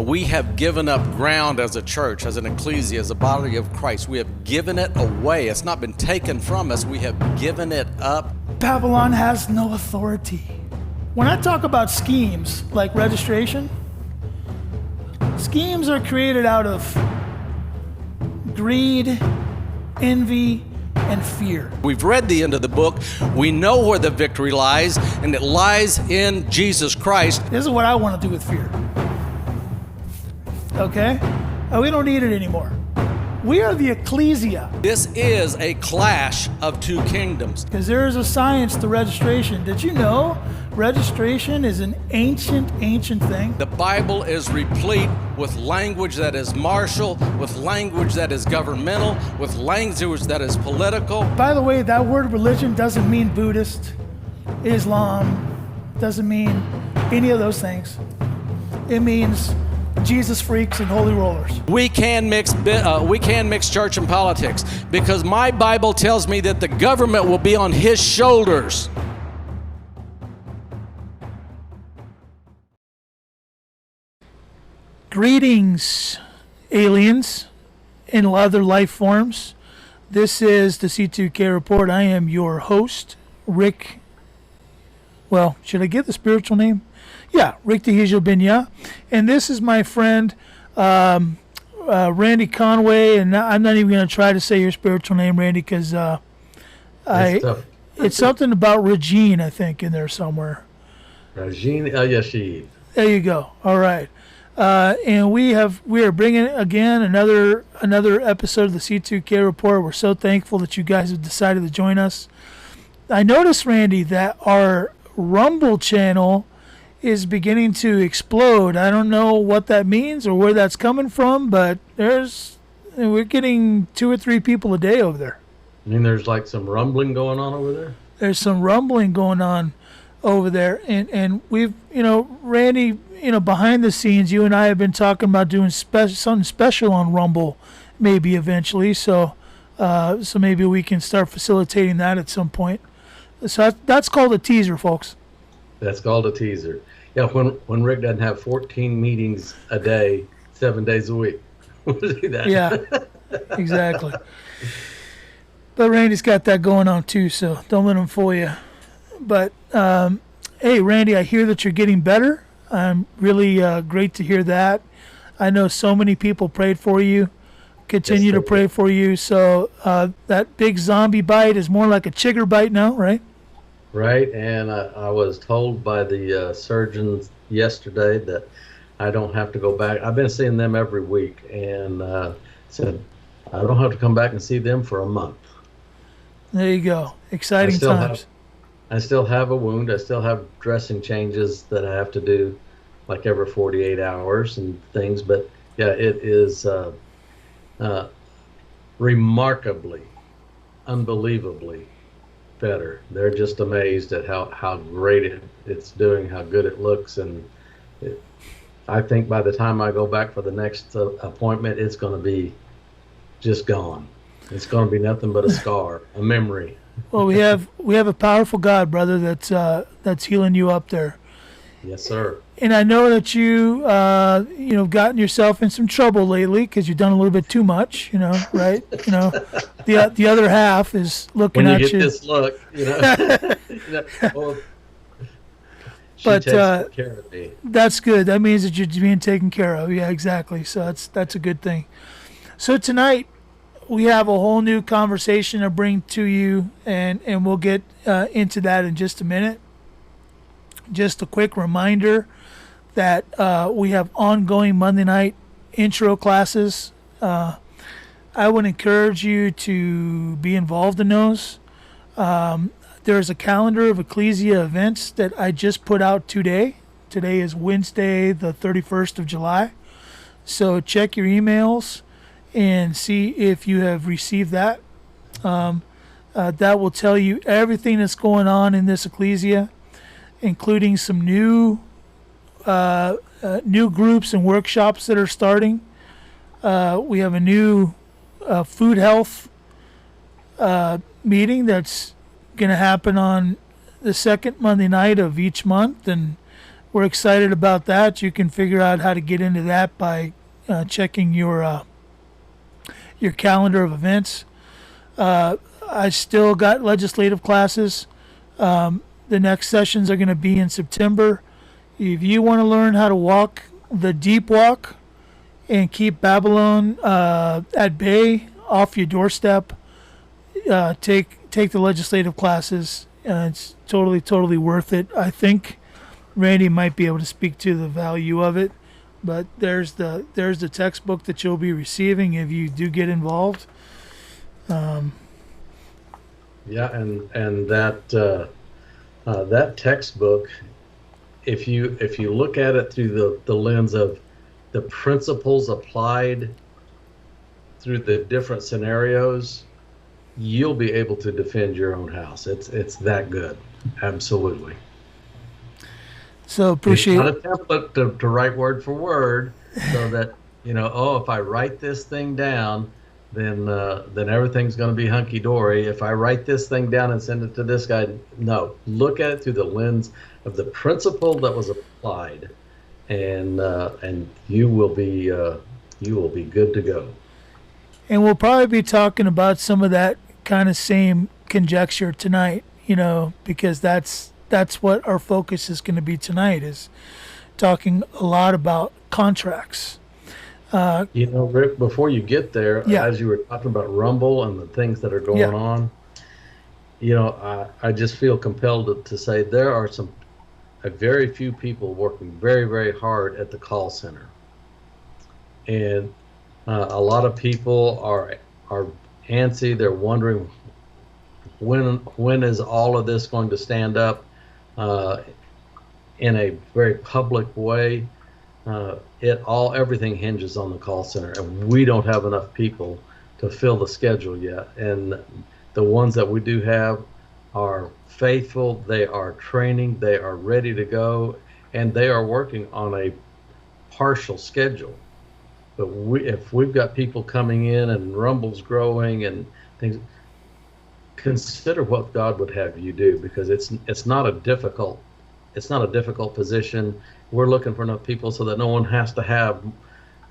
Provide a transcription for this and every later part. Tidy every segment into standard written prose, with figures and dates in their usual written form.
we have given up ground as a church, as an ecclesia, as a body of Christ. We have given it away. It's not been taken from us. We have given it up. Babylon has no authority. When I talk about schemes like registration, schemes are created out of greed, envy, and fear. We've read the end of the book. We know where the victory lies, and it lies in Jesus Christ. This is what I want to do with fear. Okay? We don't need it anymore. We are the ecclesia. This is a clash of two kingdoms. Because there is a science to registration. Did you know registration is an ancient thing? The Bible is replete with language that is martial, with language that is governmental, with language that is political. By the way, that word religion doesn't mean Buddhist, Islam, doesn't mean any of those things. It means Jesus freaks and holy rollers. We can mix church and politics, because my Bible tells me that the government will be on his shoulders. Greetings, aliens and other life forms. This is the C2K Report. I am your host, Rick. Well, should I give the spiritual name? Yeah, Rick Tehijel Binya. And this is my friend, Randy Conway. And I'm not even going to try to say your spiritual name, Randy, because it's something about Regine, I think, in there somewhere. Regine El Yashid. There you go. All right. And we are bringing again another episode of the C2K Report. We're so thankful that you guys have decided to join us. I noticed, Randy, that our Rumble channel is beginning to explode. I don't know what that means or where that's coming from, but we're getting 2 or 3 people a day over there. I mean, there's like some rumbling going on over there? There's some rumbling going on over there, and we've, Randy, behind the scenes, you and I have been talking about doing something special on Rumble, maybe eventually. So maybe we can start facilitating that at some point. So that's called a teaser, folks. That's called a teaser. Yeah, when Rick doesn't have 14 meetings a day, 7 days a week. We'll do that. Yeah, exactly. But Randy's got that going on too, so don't let him fool you. But hey, Randy, I hear that you're getting better. I'm really great to hear that. I know so many people prayed for you, continue to pray for you. So that big zombie bite is more like a chigger bite now, right? Right, and I was told by the surgeons yesterday that I don't have to go back. I've been seeing them every week, and said I don't have to come back and see them for a month. There you go. Exciting times. I still have a wound. I still have dressing changes that I have to do like every 48 hours and things. But yeah, it is remarkably, unbelievably better. They're just amazed at how great it's doing, how good it looks. And I think by the time I go back for the next appointment, it's going to be just gone. It's going to be nothing but a scar, a memory. Well, we have a powerful God, brother, that's healing you up there. Yes, sir. And I know that you gotten yourself in some trouble lately because you've done a little bit too much, right? The other half is looking at you. When you get this look, well, she takes care of me. That's good. That means that you're being taken care of. Yeah, exactly. So that's a good thing. So tonight, we have a whole new conversation to bring to you, and we'll get into that in just a minute. Just a quick reminder that we have ongoing Monday night intro classes. I would encourage you to be involved in those. There's a calendar of Ecclesia events that I just put out today. Today is Wednesday, the 31st of July. So check your emails and see if you have received that. That will tell you everything that's going on in this ecclesia, including some new groups and workshops that are starting. We have a new food health meeting that's going to happen on the second Monday night of each month, and we're excited about that. You can figure out how to get into that by checking your calendar of events. I still got legislative classes. The next sessions are going to be in September. If you want to learn how to walk the deep walk and keep Babylon at bay, off your doorstep, take the legislative classes. It's totally worth it. I think Randy might be able to speak to the value of it, but there's the textbook that you'll be receiving if you do get involved. Yeah, and that textbook, if you look at it through the lens of the principles applied through the different scenarios, you'll be able to defend your own house. It's that good. Absolutely. So appreciate it's not a template to write word for word, so that if I write this thing down, then everything's going to be hunky dory. If I write this thing down and send it to this guy, no. Look at it through the lens of the principle that was applied, and you will be good to go. And we'll probably be talking about some of that kind of same conjecture tonight, because that's what our focus is going to be tonight, is talking a lot about contracts. Rick, before you get there, as you were talking about Rumble and the things that are going on, I just feel compelled to say there are a very few people working very, very hard at the call center. And a lot of people are antsy. They're wondering when is all of this going to stand up in a very public way. Everything hinges on the call center, and we don't have enough people to fill the schedule yet. And the ones that we do have are faithful. They are training. They are ready to go, and they are working on a partial schedule. But if we've got people coming in and Rumble's growing and things, consider what God would have you do, because it's not a difficult position. We're looking for enough people so that no one has to have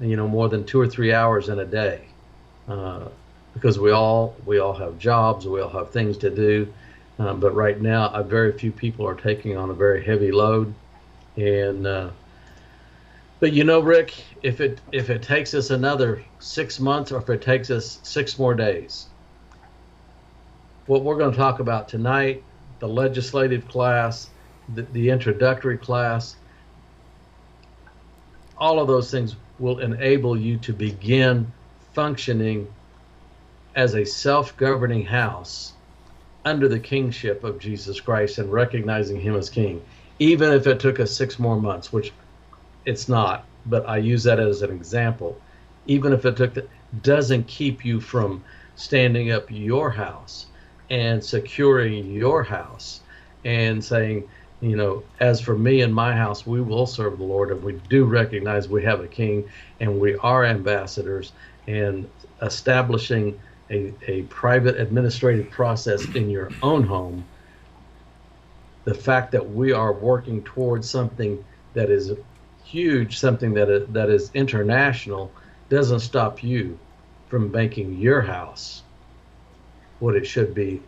more than 2 or 3 hours in a day, because we all have jobs, we all have things to do, but right now very few people are taking on a very heavy load. And but Rick, if it takes us another 6 months, or if it takes us 6 more days, what we're going to talk about tonight, the legislative class, the introductory class, all of those things will enable you to begin functioning as a self-governing house under the kingship of Jesus Christ and recognizing him as king, even if it took us 6 more months, which it's not, but I use that as an example. Even if it doesn't keep you from standing up your house and securing your house and saying, as for me and my house, we will serve the Lord, and we do recognize we have a king and we are ambassadors, and establishing a private administrative process in your own home. The fact that we are working towards something that is huge, something that is international, doesn't stop you from making your house what it should be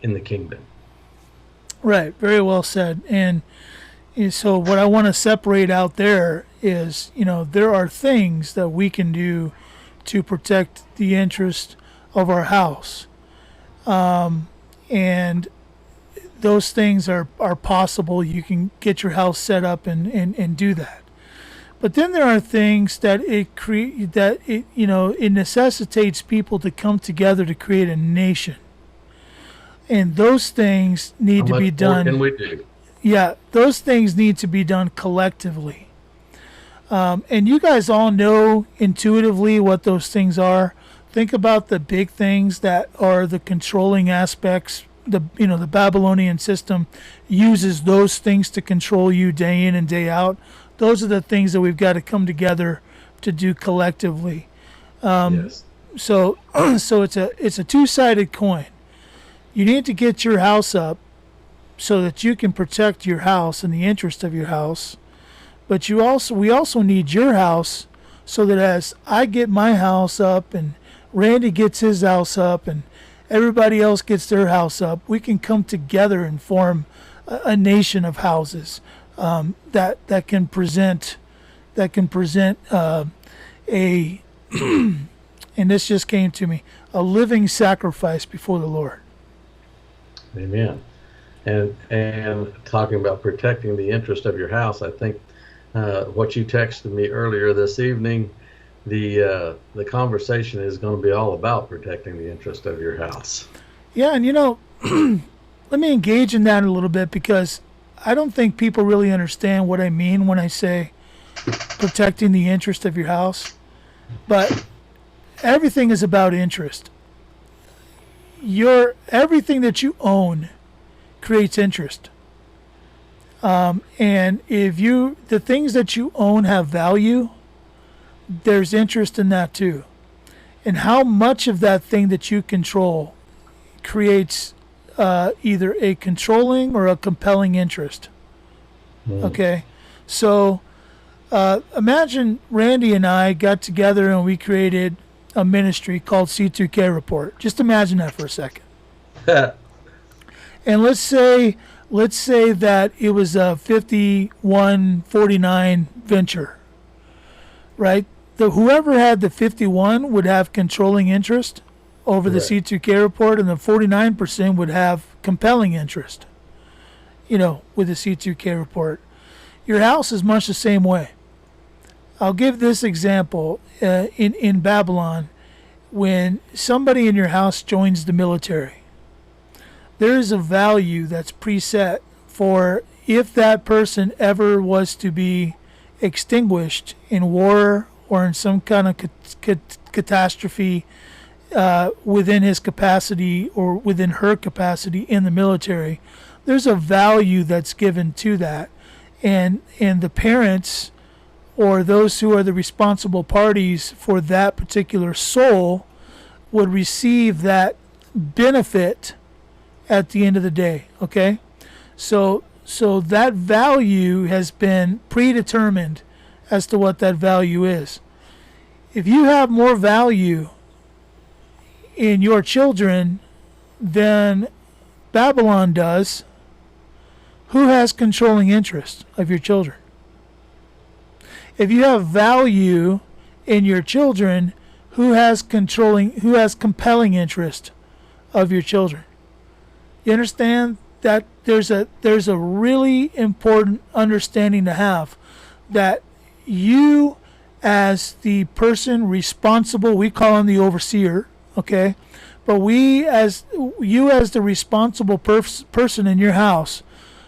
in the kingdom. Right, very well said. And so what I want to separate out there is, there are things that we can do to protect the interest of our house. And those things are possible. You can get your house set up and do that. But then there are things that it necessitates people to come together to create a nation. And those things need to be done. How much more can we do? Yeah, those things need to be done collectively. And you guys all know intuitively what those things are. Think about the big things that are the controlling aspects. The Babylonian system uses those things to control you day in and day out. Those are the things that we've got to come together to do collectively. Yes. So it's a two-sided coin. You need to get your house up so that you can protect your house and the interest of your house. But we also need your house, so that as I get my house up and Randy gets his house up and everybody else gets their house up, we can come together and form a nation of houses that can present a and this just came to me, a living sacrifice before the Lord. Amen. And talking about protecting the interest of your house, I think what you texted me earlier this evening, the conversation is going to be all about protecting the interest of your house. Yeah, and let me engage in that a little bit, because I don't think people really understand what I mean when I say protecting the interest of your house. But everything is about interest. Everything that you own creates interest. And if the things that you own have value, there's interest in that too. And how much of that thing that you control creates either a controlling or a compelling interest. Okay? So imagine Randy and I got together and we created a ministry called C2K Report. Just imagine that for a second. And let's say that it was a 51-49 venture, right? Whoever had the 51 would have controlling interest over the C2K Report, and the 49% would have compelling interest, with the C2K Report. Your house is much the same way. I'll give this example. In Babylon, when somebody in your house joins the military, there is a value that's preset for if that person ever was to be extinguished in war or in some kind of catastrophe within his capacity or within her capacity in the military. There's a value that's given to that, and the parents or those who are the responsible parties for that particular soul would receive that benefit at the end of the day. Okay, so that value has been predetermined as to what that value is. If you have more value in your children than Babylon does, who has controlling interest of your children? If you have value in your children, who has compelling interest of your children? You understand that there's a really important understanding to have, that you as the person responsible, we call him the overseer, okay? But you as the responsible person in your house,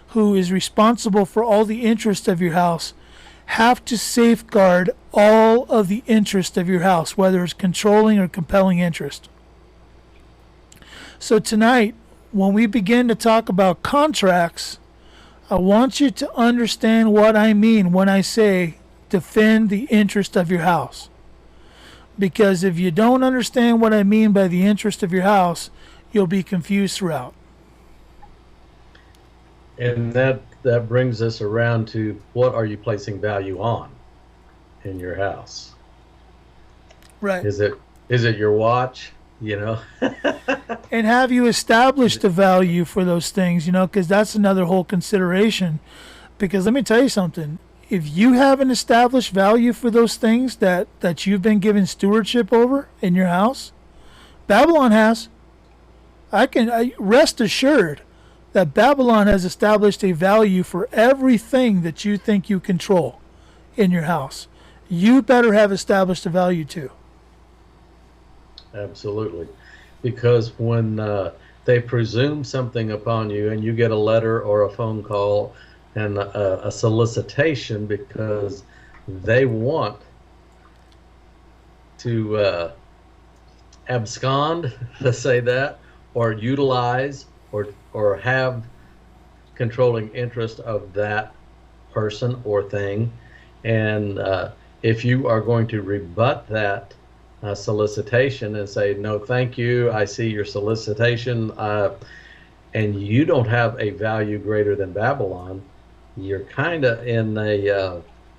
who is responsible for all the interest of your house, have to safeguard all of the interest of your house, whether it's controlling or compelling interest. So tonight, when we begin to talk about contracts, I want you to understand what I mean when I say defend the interest of your house. Because if you don't understand what I mean by the interest of your house, you'll be confused throughout. And that brings us around to, what are you placing value on in your house? Right. Is it your watch? And have you established a value for those things? Because that's another whole consideration. Because let me tell you something. If you haven't established value for those things that you've been given stewardship over in your house, Babylon has. I rest assured that Babylon has established a value for everything that you think you control in your house. You better have established a value too. Absolutely. Because when they presume something upon you and you get a letter or a phone call and a solicitation because they want to abscond, let's say that, or utilize or have controlling interest of that person or thing, and if you are going to rebut that solicitation and say, no, thank you, I see your solicitation, and you don't have a value greater than Babylon, you're kind of in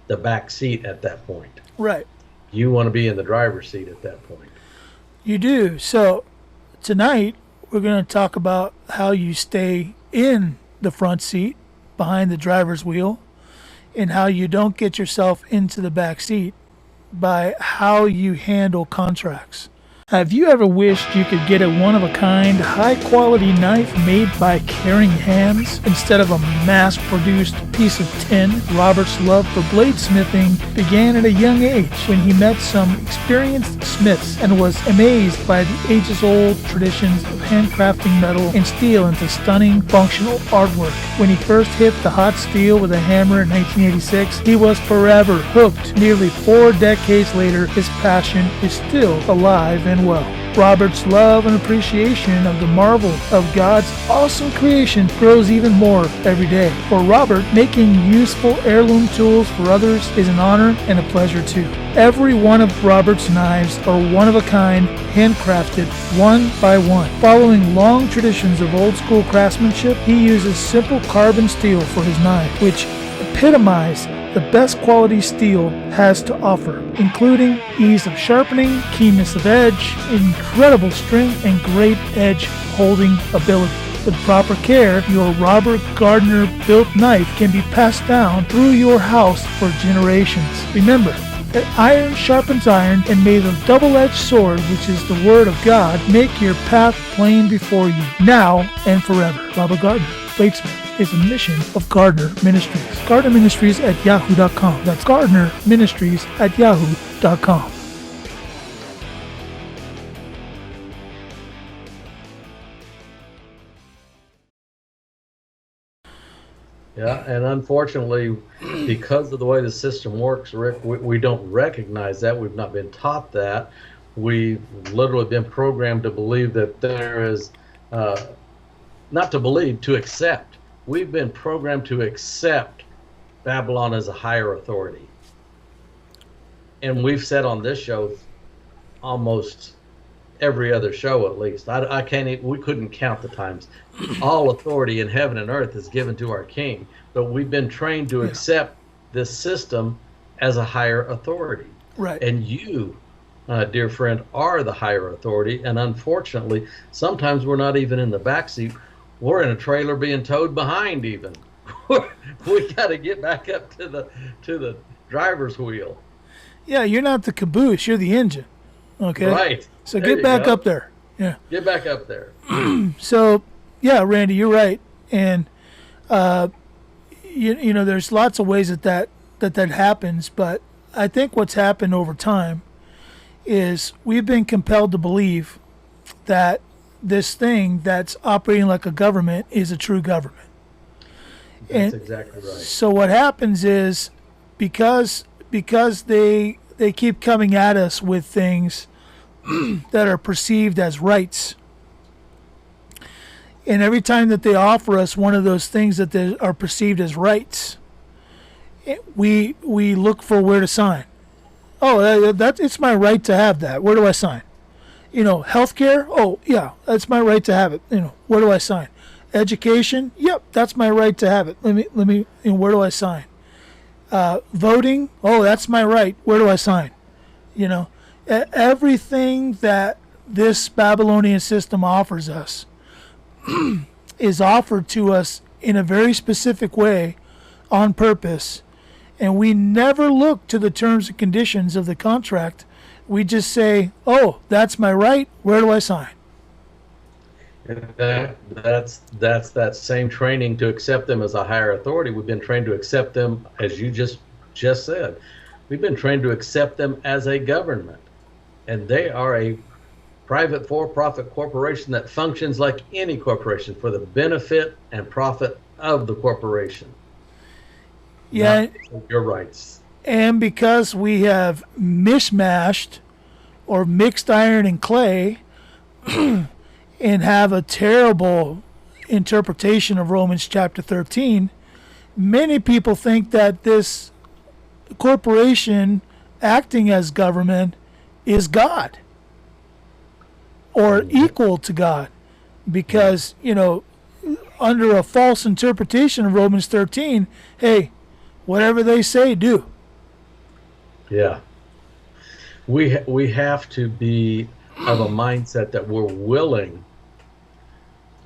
the back seat at that point. Right. You want to be in the driver's seat at that point. You do. So tonight we're going to talk about how you stay in the front seat behind the driver's wheel, and how you don't get yourself into the back seat by how you handle contracts. Have you ever wished you could get a one-of-a-kind, high-quality knife made by caring hands instead of a mass-produced piece of tin? Robert's love for bladesmithing began at a young age when he met some experienced smiths and was amazed by the ages-old traditions of handcrafting metal and steel into stunning, functional artwork. When he first hit the hot steel with a hammer in 1986, he was forever hooked. Nearly 4 decades later, his passion is still alive and well. Robert's love and appreciation of the marvel of God's awesome creation grows even more every day. For Robert, making useful heirloom tools for others is an honor and a pleasure too. Every one of Robert's knives are one of a kind, handcrafted, one by one. Following long traditions of old school craftsmanship, he uses simple carbon steel for his knives, which epitomize the best quality steel has to offer, including ease of sharpening, keenness of edge, incredible strength, and great edge holding ability. With proper care, your Robert Gardner built knife can be passed down through your house for generations. Remember that iron sharpens iron, and may the double-edged sword, which is the word of God, make your path plain before you, now and forever. Robert Gardner, bladesmith, is a mission of Gardner Ministries. Gardner Ministries at yahoo.com. That's Gardner Ministries at yahoo.com. Yeah, and unfortunately, because of the way the system works, Rick, we don't recognize that. We've not been taught that. We've literally been programmed to believe that there is, not to believe, to accept. We've been programmed to accept Babylon as a higher authority. And we've said on this show, almost every other show at least, I can't even, we couldn't count the times. All authority in heaven and earth is given to our King, but we've been trained to accept this system as a higher authority. Right. And you, dear friend, are the higher authority, and unfortunately, sometimes we're not even in the back seat. We're in a trailer being towed behind even. We got to get back up to the driver's wheel. Yeah, you're not the caboose, you're the engine. Okay? Right. So There get you back go. up there. Yeah. Get back up there. So, yeah, Randy, you're right. And, you know, there's lots of ways that happens, but I think what's happened over time is we've been compelled to believe that this thing that's operating like a government is a true government. That's exactly right. So what happens is because they keep coming at us with things that are perceived as rights, and every time that they offer us one of those things that they are perceived as rights, we look for where to sign. Oh, it's my right to have that. Where do I sign? You know, healthcare. Oh, yeah, that's my right to have it. You know, where do I sign? Education. Yep, that's my right to have it. Let me. You know, where do I sign? Voting. Oh, that's my right. Where do I sign? You know, everything that this Babylonian system offers us is offered to us in a very specific way, on purpose, and we never look to the terms and conditions of the contract. We just say, "Oh, that's my right. Where do I sign?" And that's that same training to accept them as a higher authority. We've been trained to accept them, as you just said. We've been trained to accept them as a government, and they are a private for-profit corporation that functions like any corporation for the benefit and profit of the corporation. Yeah, not your rights. and because we have mishmashed or mixed iron and clay and have a terrible interpretation of Romans chapter 13, many people think that this corporation acting as government is God or equal to God, because, you know, under a false interpretation of Romans 13, hey, whatever they say, do. Yeah. We have to be of a mindset that we're willing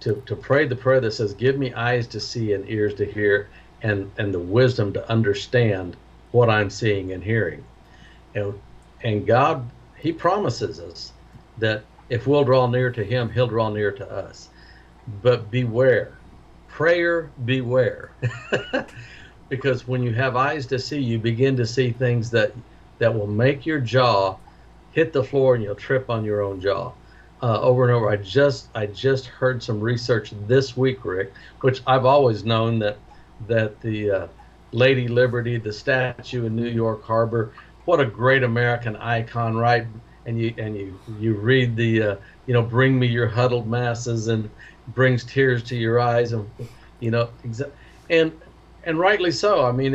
to pray the prayer that says, give me eyes to see and ears to hear, and the wisdom to understand what I'm seeing and hearing. And God, he promises us that if we'll draw near to him, he'll draw near to us. But beware, prayer beware. Because when you have eyes to see, you begin to see things that will make your jaw hit the floor, and you'll trip on your own jaw. Over and over. I just heard some research this week, Rick, which I've always known that the Lady Liberty, the statue in New York Harbor, what a great American icon, right? And you read the bring me your huddled masses, and brings tears to your eyes, and and rightly so. I mean,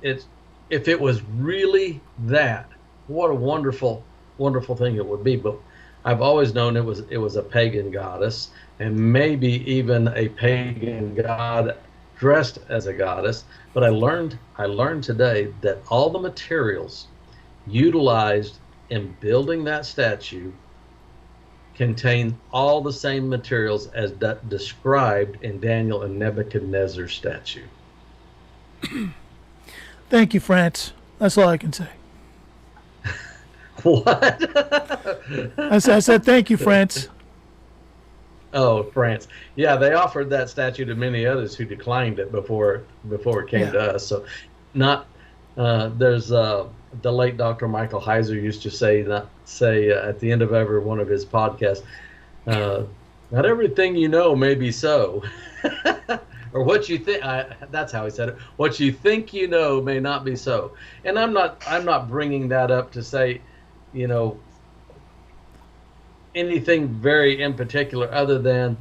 it's if it was really that, what a wonderful thing it would be. But I've always known it was a pagan goddess, and maybe even a pagan god dressed as a goddess. But I learned today that all the materials utilized in building that statue contain all the same materials as described in Daniel and Nebuchadnezzar's statue. Thank you, France. That's all I can say. What? I said thank you, France. Oh, France. Yeah, they offered that statue to many others who declined it before it came to us. So, there's the late Dr. Michael Heiser used to say at the end of every one of his podcasts, not everything you know may be so. Or what you think, that's how he said it. What you think you know may not be so. And I'm not bringing that up to say, anything very in particular, other than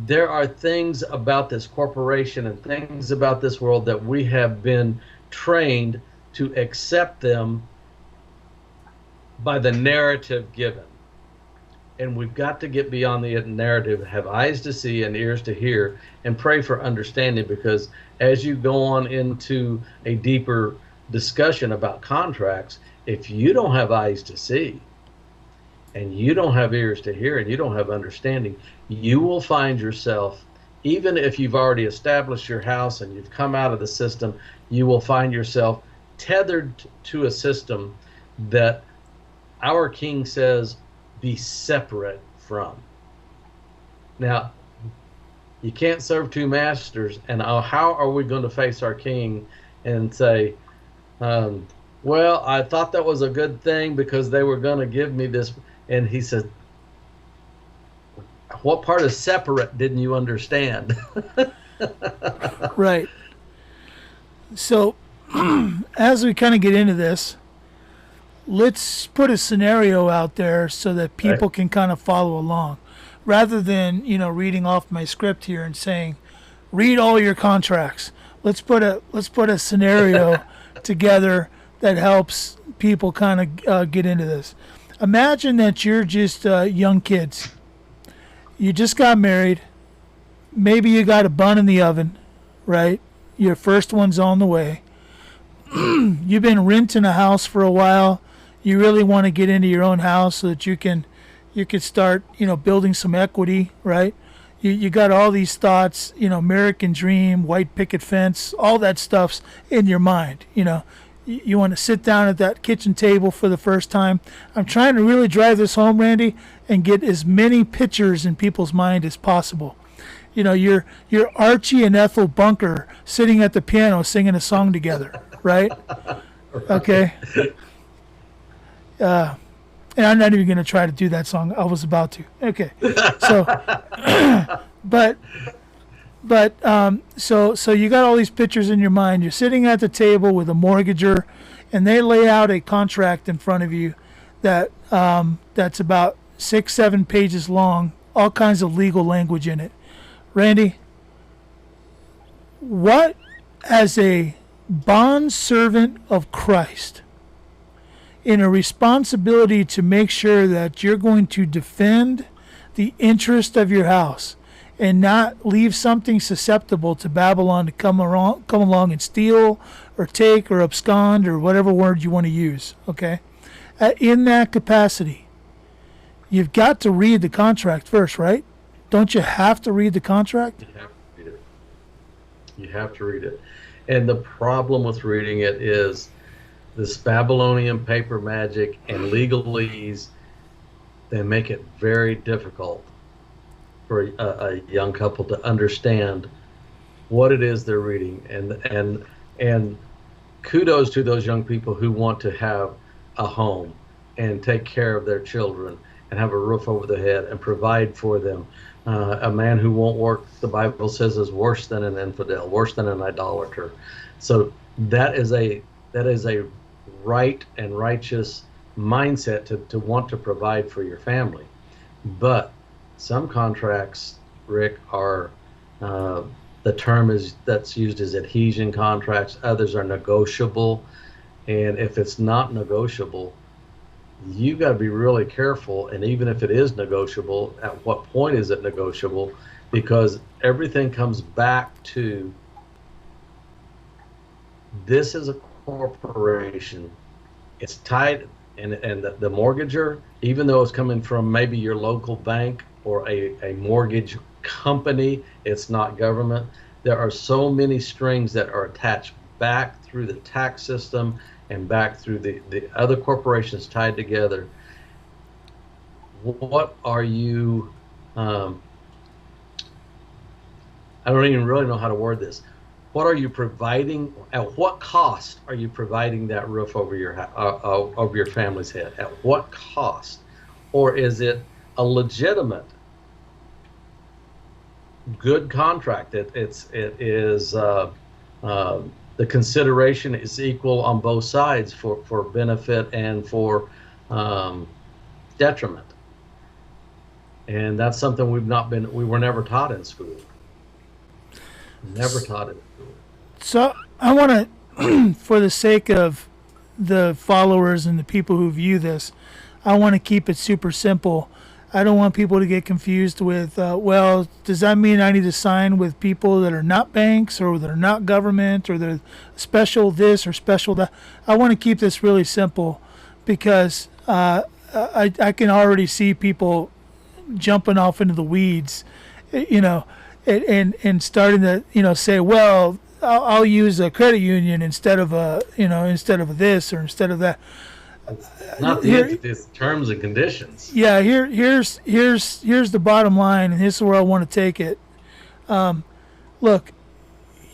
there are things about this corporation and things about this world that we have been trained to accept them by the narrative given. And we've got to get beyond the narrative, have eyes to see and ears to hear, and pray for understanding, because as you go on into a deeper discussion about contracts, if you don't have eyes to see and you don't have ears to hear and you don't have understanding, you will find yourself, even if you've already established your house and you've come out of the system, you will find yourself tethered to a system that our King says be separate from. Now, you can't serve two masters, and how are we going to face our King and say, well, I thought that was a good thing because they were going to give me this. And he said, what part of separate didn't you understand? Right. So as we kind of get into this, let's put a scenario out there so that people can kind of follow along, rather than reading off my script here and saying, read all your contracts. Let's put a scenario together that helps people kind of get into this. Imagine that you're just young kids. You just got married. Maybe you got a bun in the oven, right? Your first one's on the way. You've been renting a house for a while. You really want to get into your own house so that you can start, building some equity, right? You got all these thoughts, American dream, white picket fence, all that stuff's in your mind, You want to sit down at that kitchen table for the first time. I'm trying to really drive this home, Randy, and get as many pictures in people's mind as possible. You're Archie and Ethel Bunker sitting at the piano singing a song together, right? Okay. And I'm not even going to try to do that song. I was about to. Okay. So, so you got all these pictures in your mind. You're sitting at the table with a mortgager, and they lay out a contract in front of you that's about 6-7 pages long, all kinds of legal language in it. Randy, what, as a bond servant of Christ, in a responsibility to make sure that you're going to defend the interest of your house and not leave something susceptible to Babylon to come along and steal or take or abscond or whatever word you want to use. Okay, in that capacity, you've got to read the contract first, right? Don't you have to read the contract? You have to read it. You have to read it. And the problem with reading it is this Babylonian paper magic and legalese. They make it very difficult for a young couple to understand what it is they're reading. And kudos to those young people who want to have a home and take care of their children and have a roof over their head and provide for them. A man who won't work, the Bible says, is worse than an infidel, worse than an idolater. So that is a right and righteous mindset to want to provide for your family. But some contracts, Rick, are the term that's used as adhesion contracts. Others are negotiable, and if it's not negotiable, you got to be really careful. And even if it is negotiable, at what point is it negotiable? Because everything comes back to this is a corporation. It's tied, and the mortgager, even though it's coming from maybe your local bank or a mortgage company, it's not government. There are so many strings that are attached back through the tax system and back through the other corporations tied together. What are you, I don't even really know how to word this. What are you providing? At what cost are you providing that roof over your family's head? At what cost? Or is it a legitimate, good contract? It is the consideration is equal on both sides for benefit and for detriment. And that's something we were never taught in school. Never taught it. So I want to, for the sake of the followers and the people who view this, I want to keep it super simple. I don't want people to get confused with, well, does that mean I need to sign with people that are not banks or that are not government or they're special this or special that? I want to keep this really simple because I can already see people jumping off into the weeds, and starting to, say, well, I'll use a credit union instead of instead of this or instead of that. Not the terms and conditions. Yeah, here's the bottom line, and this is where I want to take it. Look,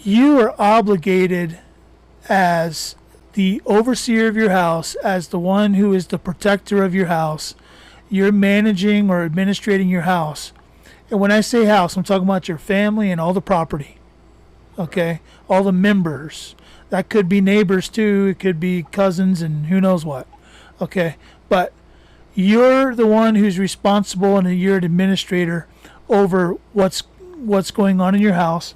you are obligated as the overseer of your house, as the one who is the protector of your house. You're managing or administrating your house. And when I say house, I'm talking about your family and all the property. Okay? All the members. That could be neighbors too. It could be cousins and who knows what. Okay? But you're the one who's responsible and you're an administrator over what's going on in your house.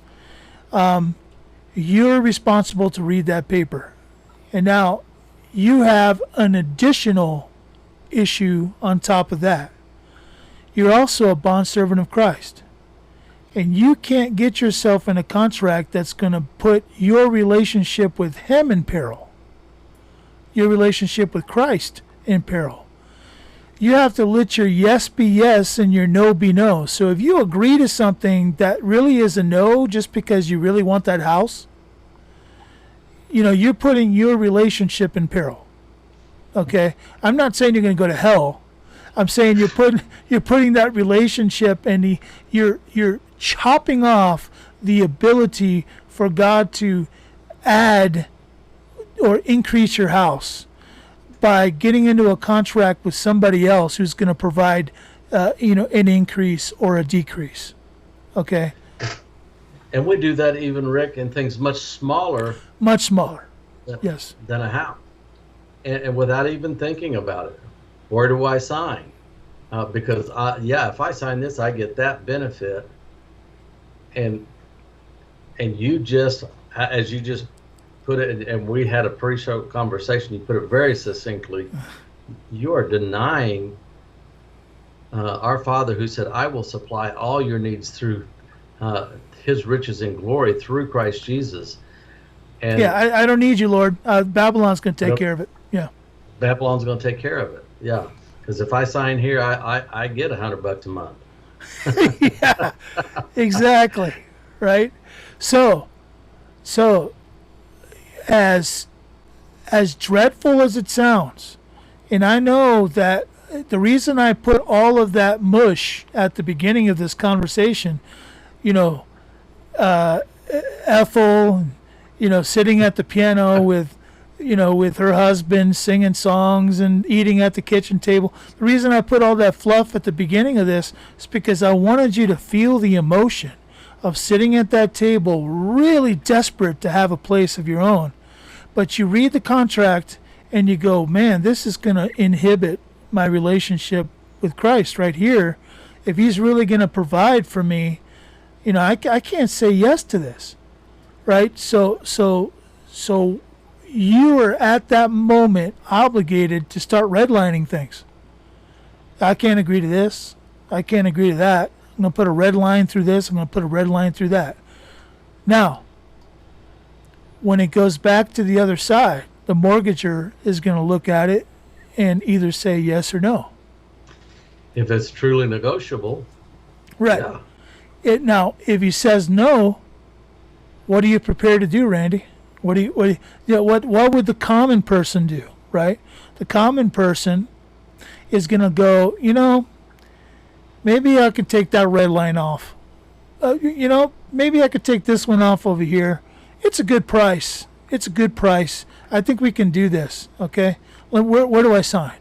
You're responsible to read that paper. And now you have an additional issue on top of that. You're also a bondservant of Christ. And you can't get yourself in a contract that's going to put your relationship with Him in peril. Your relationship with Christ in peril. You have to let your yes be yes and your no be no. So if you agree to something that really is a no just because you really want that house, you're putting your relationship in peril. Okay? I'm not saying you're going to go to hell. I'm saying you're putting that relationship and you're chopping off the ability for God to add or increase your house by getting into a contract with somebody else who's going to provide an increase or a decrease. Okay? And we do that even, Rick, in things much smaller. Much smaller. Yes. Than a house. And without even thinking about it. Where do I sign? Because if I sign this, I get that benefit. And you just, as you just put it, and we had a pre-show conversation, you put it very succinctly, you are denying our Father who said, I will supply all your needs through his riches and glory through Christ Jesus. And Yeah, I don't need you, Lord. Babylon's going to take care of it. Yeah. Babylon's going to take care of it. Yeah, because if I sign here, I get $100 a month. Yeah, exactly. Right. So as dreadful as it sounds, and I know that the reason I put all of that mush at the beginning of this conversation, Ethel, sitting at the piano with her husband singing songs and eating at the kitchen table. The reason I put all that fluff at the beginning of this is because I wanted you to feel the emotion of sitting at that table, really desperate to have a place of your own. But you read the contract and you go, man, this is going to inhibit my relationship with Christ right here. If he's really going to provide for me, I can't say yes to this, right? So you are at that moment obligated to start redlining things. I can't agree to this. I can't agree to that. I'm going to put a red line through this. I'm going to put a red line through that. Now, when it goes back to the other side, the mortgager is going to look at it and either say yes or no. If it's truly negotiable. Right. Yeah. Now, if he says no, what are you prepared to do, Randy? What would the common person do, right? The common person is going to go, maybe I could take that red line off. Maybe I could take this one off over here. It's a good price. I think we can do this, okay? Where do I sign?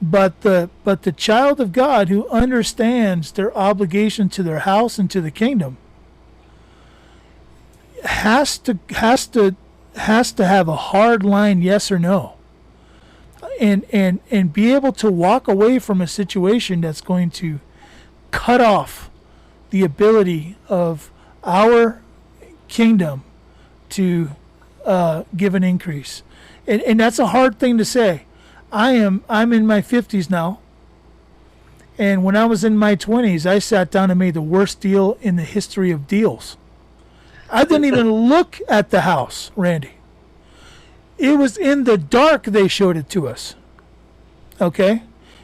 But the child of God who understands their obligation to their house and to the kingdom has to have a hard line yes or no, and be able to walk away from a situation that's going to cut off the ability of our kingdom to give an increase. And that's a hard thing to say. I'm in my 50s now, and when I was in my 20s, I sat down and made the worst deal in the history of deals. I didn't even look at the house, Randy. It was in the dark they showed it to us. Okay?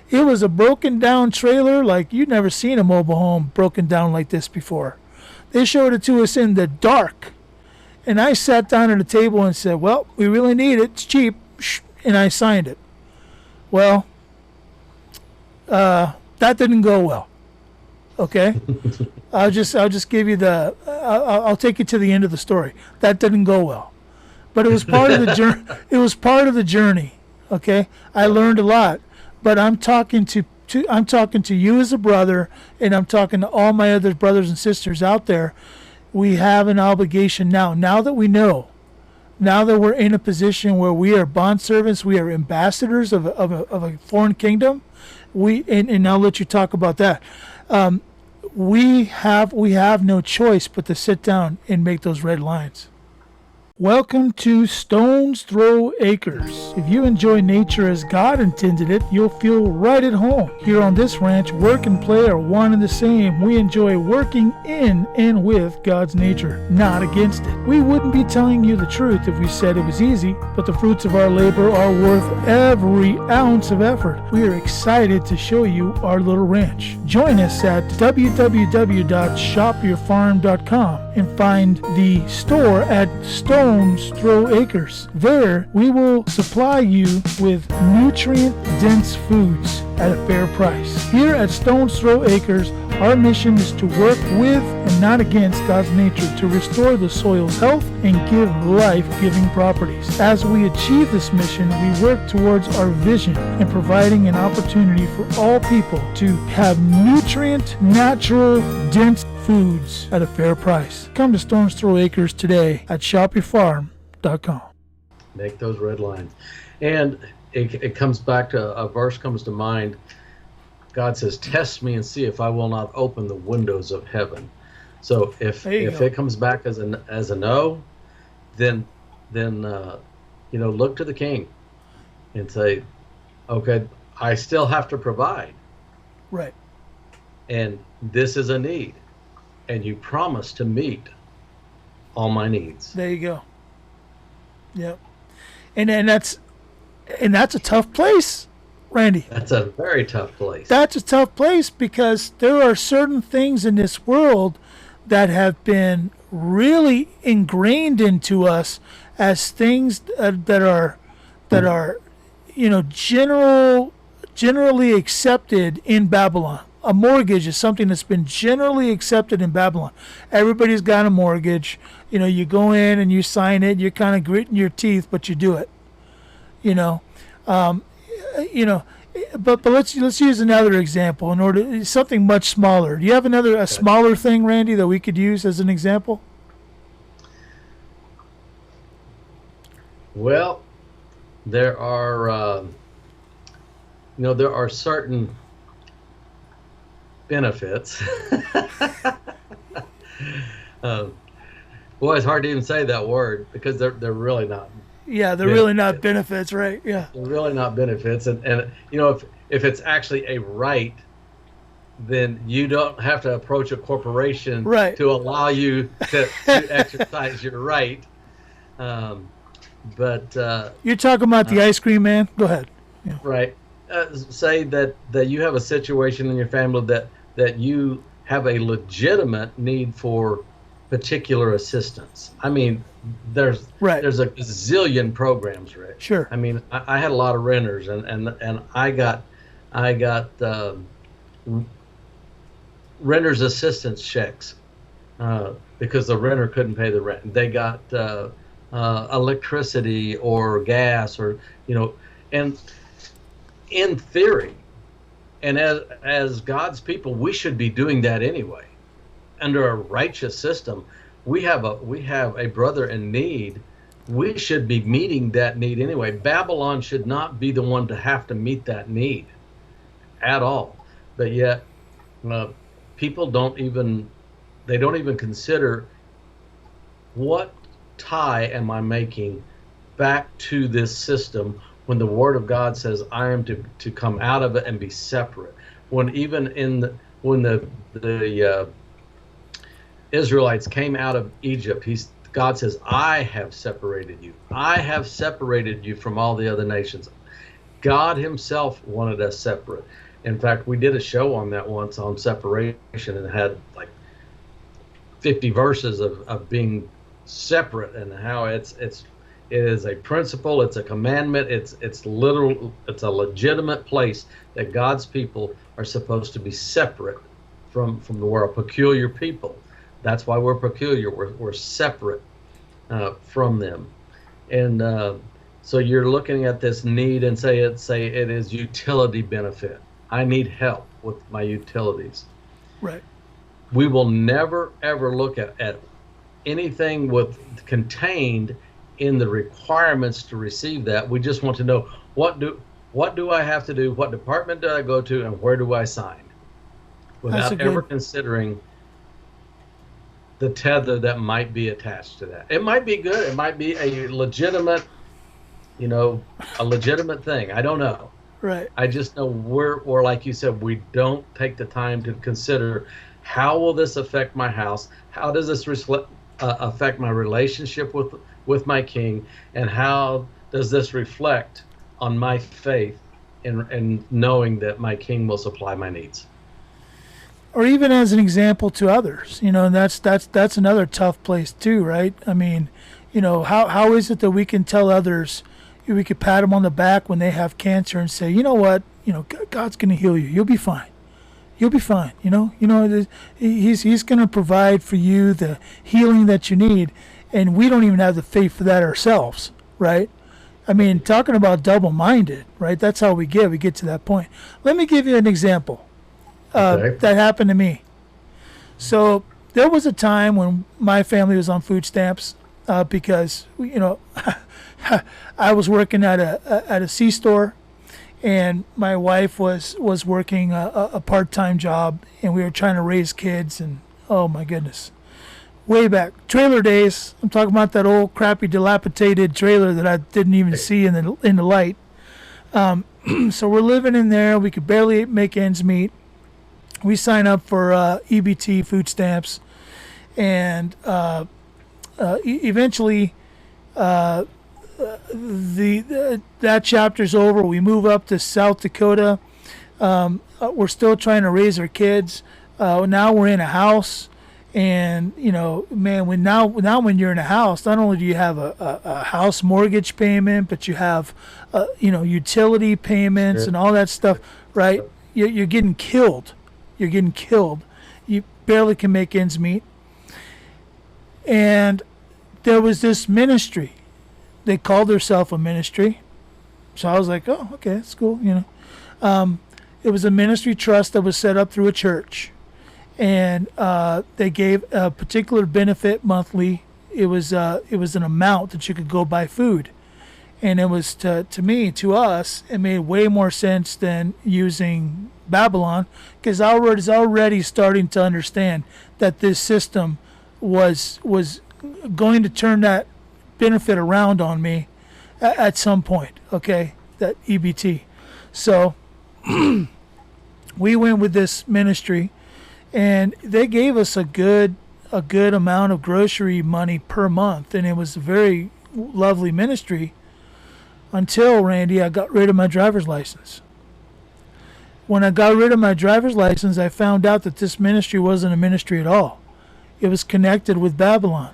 It was a broken down trailer like you'd never seen a mobile home broken down like this before. They showed it to us in the dark. And I sat down at a table and said, well, we really need it. It's cheap. And I signed it. Well, that didn't go well. Okay? I'll just give you I'll take you to the end of the story. That didn't go well. But it was part of the journey. It was part of the journey. Okay? I learned a lot. But I'm talking to you as a brother, and I'm talking to all my other brothers and sisters out there. We have an obligation now that we know, now that we're in a position where we are bondservants, we are ambassadors of a foreign kingdom, and I'll let you talk about that. We have no choice but to sit down and make those red lines. Welcome to Stone's Throw Acres. If you enjoy nature as God intended it, you'll feel right at home. Here on this ranch, work and play are one and the same. We enjoy working in and with God's nature, not against it. We wouldn't be telling you the truth if we said it was easy, but the fruits of our labor are worth every ounce of effort. We are excited to show you our little ranch. Join us at www.shopyourfarm.com and find the store at Stone's Throw Acres. There, we will supply you with nutrient-dense foods at a fair price. Here at Stone's Throw Acres, our mission is to work with and not against God's nature to restore the soil's health and give life-giving properties. As we achieve this mission, we work towards our vision in providing an opportunity for all people to have nutrient, natural, dense foods at a fair price. Come to Stone's Throw Acres today at shopyourfarm.com. Make those red lines. And it comes back to a verse comes to mind. God says, test me and see if I will not open the windows of heaven. So if it comes back as a no, then look to the king and say, okay, I still have to provide. Right. And this is a need. and you promise to meet all my needs. There you go. Yep. And that's a tough place, Randy. That's a very tough place. That's a tough place because there are certain things in this world that have been really ingrained into us as things that are generally accepted in Babylon. A mortgage is something that's been generally accepted in Babylon. Everybody's got a mortgage. You go in and you sign it. You're kind of gritting your teeth, but you do it. But let's use another example in order something much smaller. Do you have a smaller thing, Randy, that we could use as an example? Well, there are certain benefits. Boy, it's hard to even say that word because they're really not. Yeah, they're really not benefits, right? Yeah, they're really not benefits, and if it's actually a right, then you don't have to approach a corporation to allow you to exercise your right. But you're talking about the ice cream man. Go ahead. Yeah. Right. Say that you have a situation in your family that you have a legitimate need for particular assistance. I mean, there's a zillion programs, Rick. Sure. I mean, I had a lot of renters, and I got renters assistance checks because the renter couldn't pay the rent. They got electricity or gas, or and in theory, and as God's people, we should be doing that anyway. Under a righteous system, we have a brother in need. We should be meeting that need anyway. Babylon should not be the one to have to meet that need at all. But yet, people don't even consider, what tie am I making back to this system when the Word of God says I am to come out of it and be separate. When the Israelites came out of Egypt, God says, I have separated you. I have separated you from all the other nations. God himself wanted us separate. In fact, we did a show on that once, on separation, and had like 50 verses of being separate, and how it is a principle, it's a commandment, it's literal, it's a legitimate place that God's people are supposed to be separate from the world, peculiar people. That's why we're peculiar. We're separate from them, and so you're looking at this need and say it is utility benefit. I need help with my utilities. Right. We will never ever look at anything contained in the requirements to receive that. We just want to know what do I have to do, what department do I go to, and where do I sign, without ever considering the tether that might be attached to that. It might be good. It might be a legitimate thing. I don't know. Right. I just know we're like you said, we don't take the time to consider, how will this affect my house? How does this affect my relationship with my King? And how does this reflect on my faith in knowing that my King will supply my needs? Or even as an example to others, and that's another tough place too, right? I mean, how is it that we can tell others, we could pat them on the back when they have cancer and say, you know what, God's going to heal you. You'll be fine. You'll be fine. He's going to provide for you the healing that you need, and we don't even have the faith for that ourselves, right? I mean, talking about double-minded, right? That's how we get to that point. Let me give you an example. That happened to me. So there was a time when my family was on food stamps because I was working at a C-store, and my wife was working a part-time job, and we were trying to raise kids, and oh my goodness, way back trailer days. I'm talking about that old crappy dilapidated trailer that I didn't even see in the light. So we're living in there. We could barely make ends meet. We sign up for EBT food stamps, and eventually that chapter's over. We move up to South Dakota. We're still trying to raise our kids. Now we're in a house, and man, when you're in a house, not only do you have a house mortgage payment, but you have utility payments and all that stuff, right? You're getting killed. You're getting killed. You barely can make ends meet. And there was this ministry. They called themselves a ministry. So I was like, oh, okay, that's cool, It was a ministry trust that was set up through a church. And they gave a particular benefit monthly. It was an amount that you could go buy food. And it was to us, it made way more sense than using Babylon, because I was already starting to understand that this system was going to turn that benefit around on me at some point. Okay, that EBT. So we went with this ministry, and they gave us a good amount of grocery money per month, and it was a very lovely ministry. Until, Randy, I got rid of my driver's license. When I got rid of my driver's license, I found out that this ministry wasn't a ministry at all. It was connected with Babylon.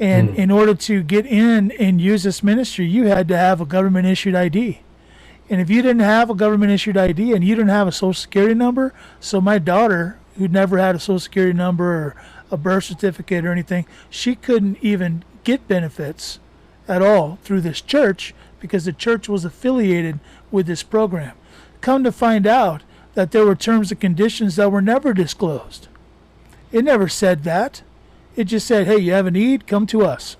And in order to get in and use this ministry, you had to have a government-issued ID. And if you didn't have a government-issued ID and you didn't have a Social Security number, so my daughter, who'd never had a Social Security number or a birth certificate or anything, she couldn't even get benefits at all through this church, because the church was affiliated with this program. Come to find out that there were terms and conditions that were never disclosed. It never said that. It just said, hey, you have a need, come to us.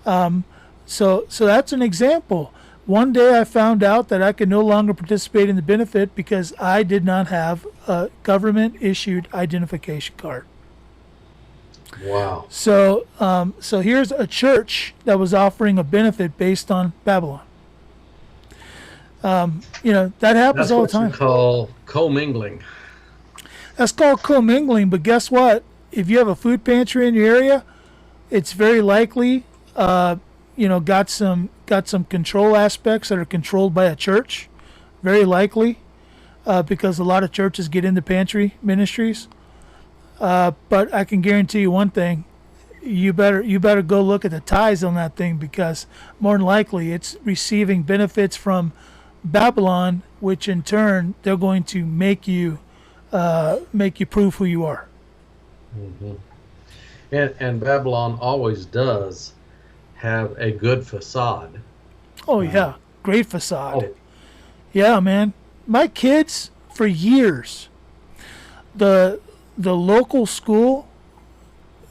So that's an example. One day I found out that I could no longer participate in the benefit because I did not have a government-issued identification card. Wow. So here's a church that was offering a benefit based on Babylon. That happens all the time. That's what you call commingling. That's called commingling, but guess what? If you have a food pantry in your area, it's very likely, got some control aspects that are controlled by a church. Very likely, because a lot of churches get into pantry ministries. But I can guarantee you one thing: you better go look at the tithes on that thing, because more than likely it's receiving benefits from Babylon, which in turn they're going to make you prove who you are. Mm-hmm. And Babylon always does have a good facade. Oh yeah, great facade. Oh. Yeah, man. My kids, for years, the local school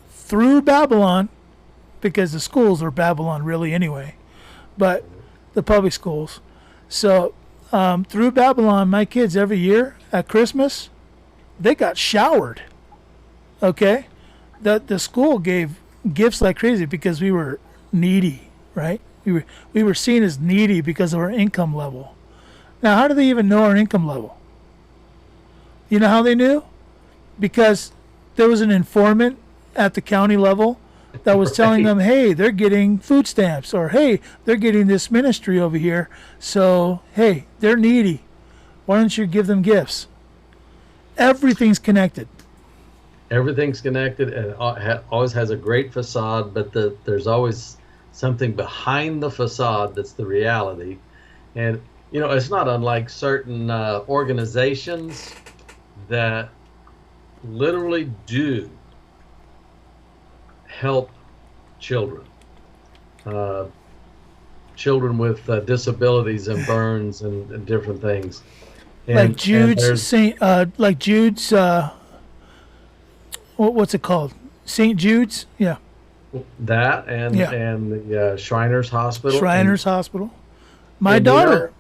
through Babylon, because the schools are Babylon really anyway, but the public schools. So through Babylon, my kids every year at Christmas, they got showered. Okay, the school gave gifts like crazy because we were needy, right? We were seen as needy because of our income level. Now, how do they even know our income level? You know how they knew? Because there was an informant at the county level that was telling them, hey, they're getting food stamps, or hey, they're getting this ministry over here, so hey, they're needy. Why don't you give them gifts? Everything's connected. Everything's connected, and it always has a great facade, but there's always something behind the facade that's the reality. And it's not unlike certain organizations that literally do help children, children with disabilities and burns and different things. Like Jude's what's it called? St. Jude's, yeah. That and the Shriners Hospital. Hospital. My daughter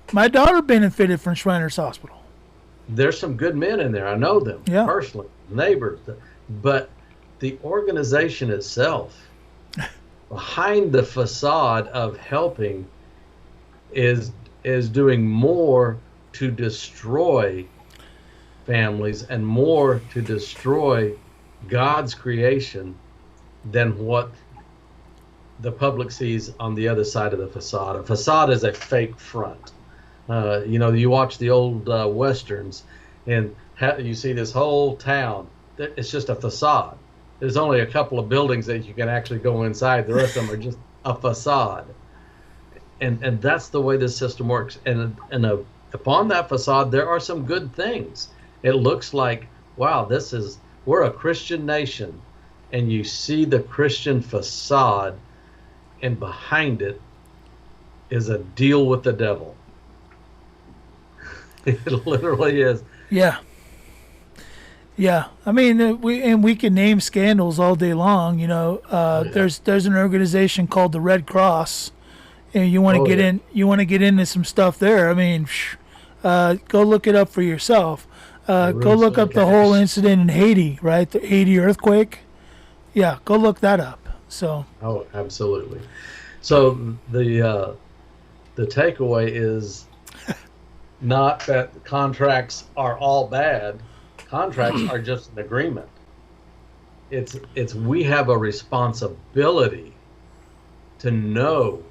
benefited from Shriners Hospital. There's some good men in there. I know them personally, neighbors. But the organization itself, behind the facade of helping, is doing more to destroy families and more to destroy God's creation than what the public sees on the other side of the facade. A facade is a fake front. You watch the old westerns, and you see this whole town. It's just a facade. There's only a couple of buildings that you can actually go inside. The rest of them are just a facade. And that's the way this system works. And upon that facade, there are some good things. It looks like, wow, we're a Christian nation. And you see the Christian facade, and behind it is a deal with the devil. It literally is. Yeah. Yeah. I mean, we can name scandals all day long. There's an organization called the Red Cross, and you want to get into some stuff there. I mean, go look it up for yourself. Go look up the whole incident in Haiti, right? The Haiti earthquake. Yeah, go look that up. So. Oh, absolutely. So the takeaway is not that contracts are all bad. Contracts are just an agreement. It's we have a responsibility to know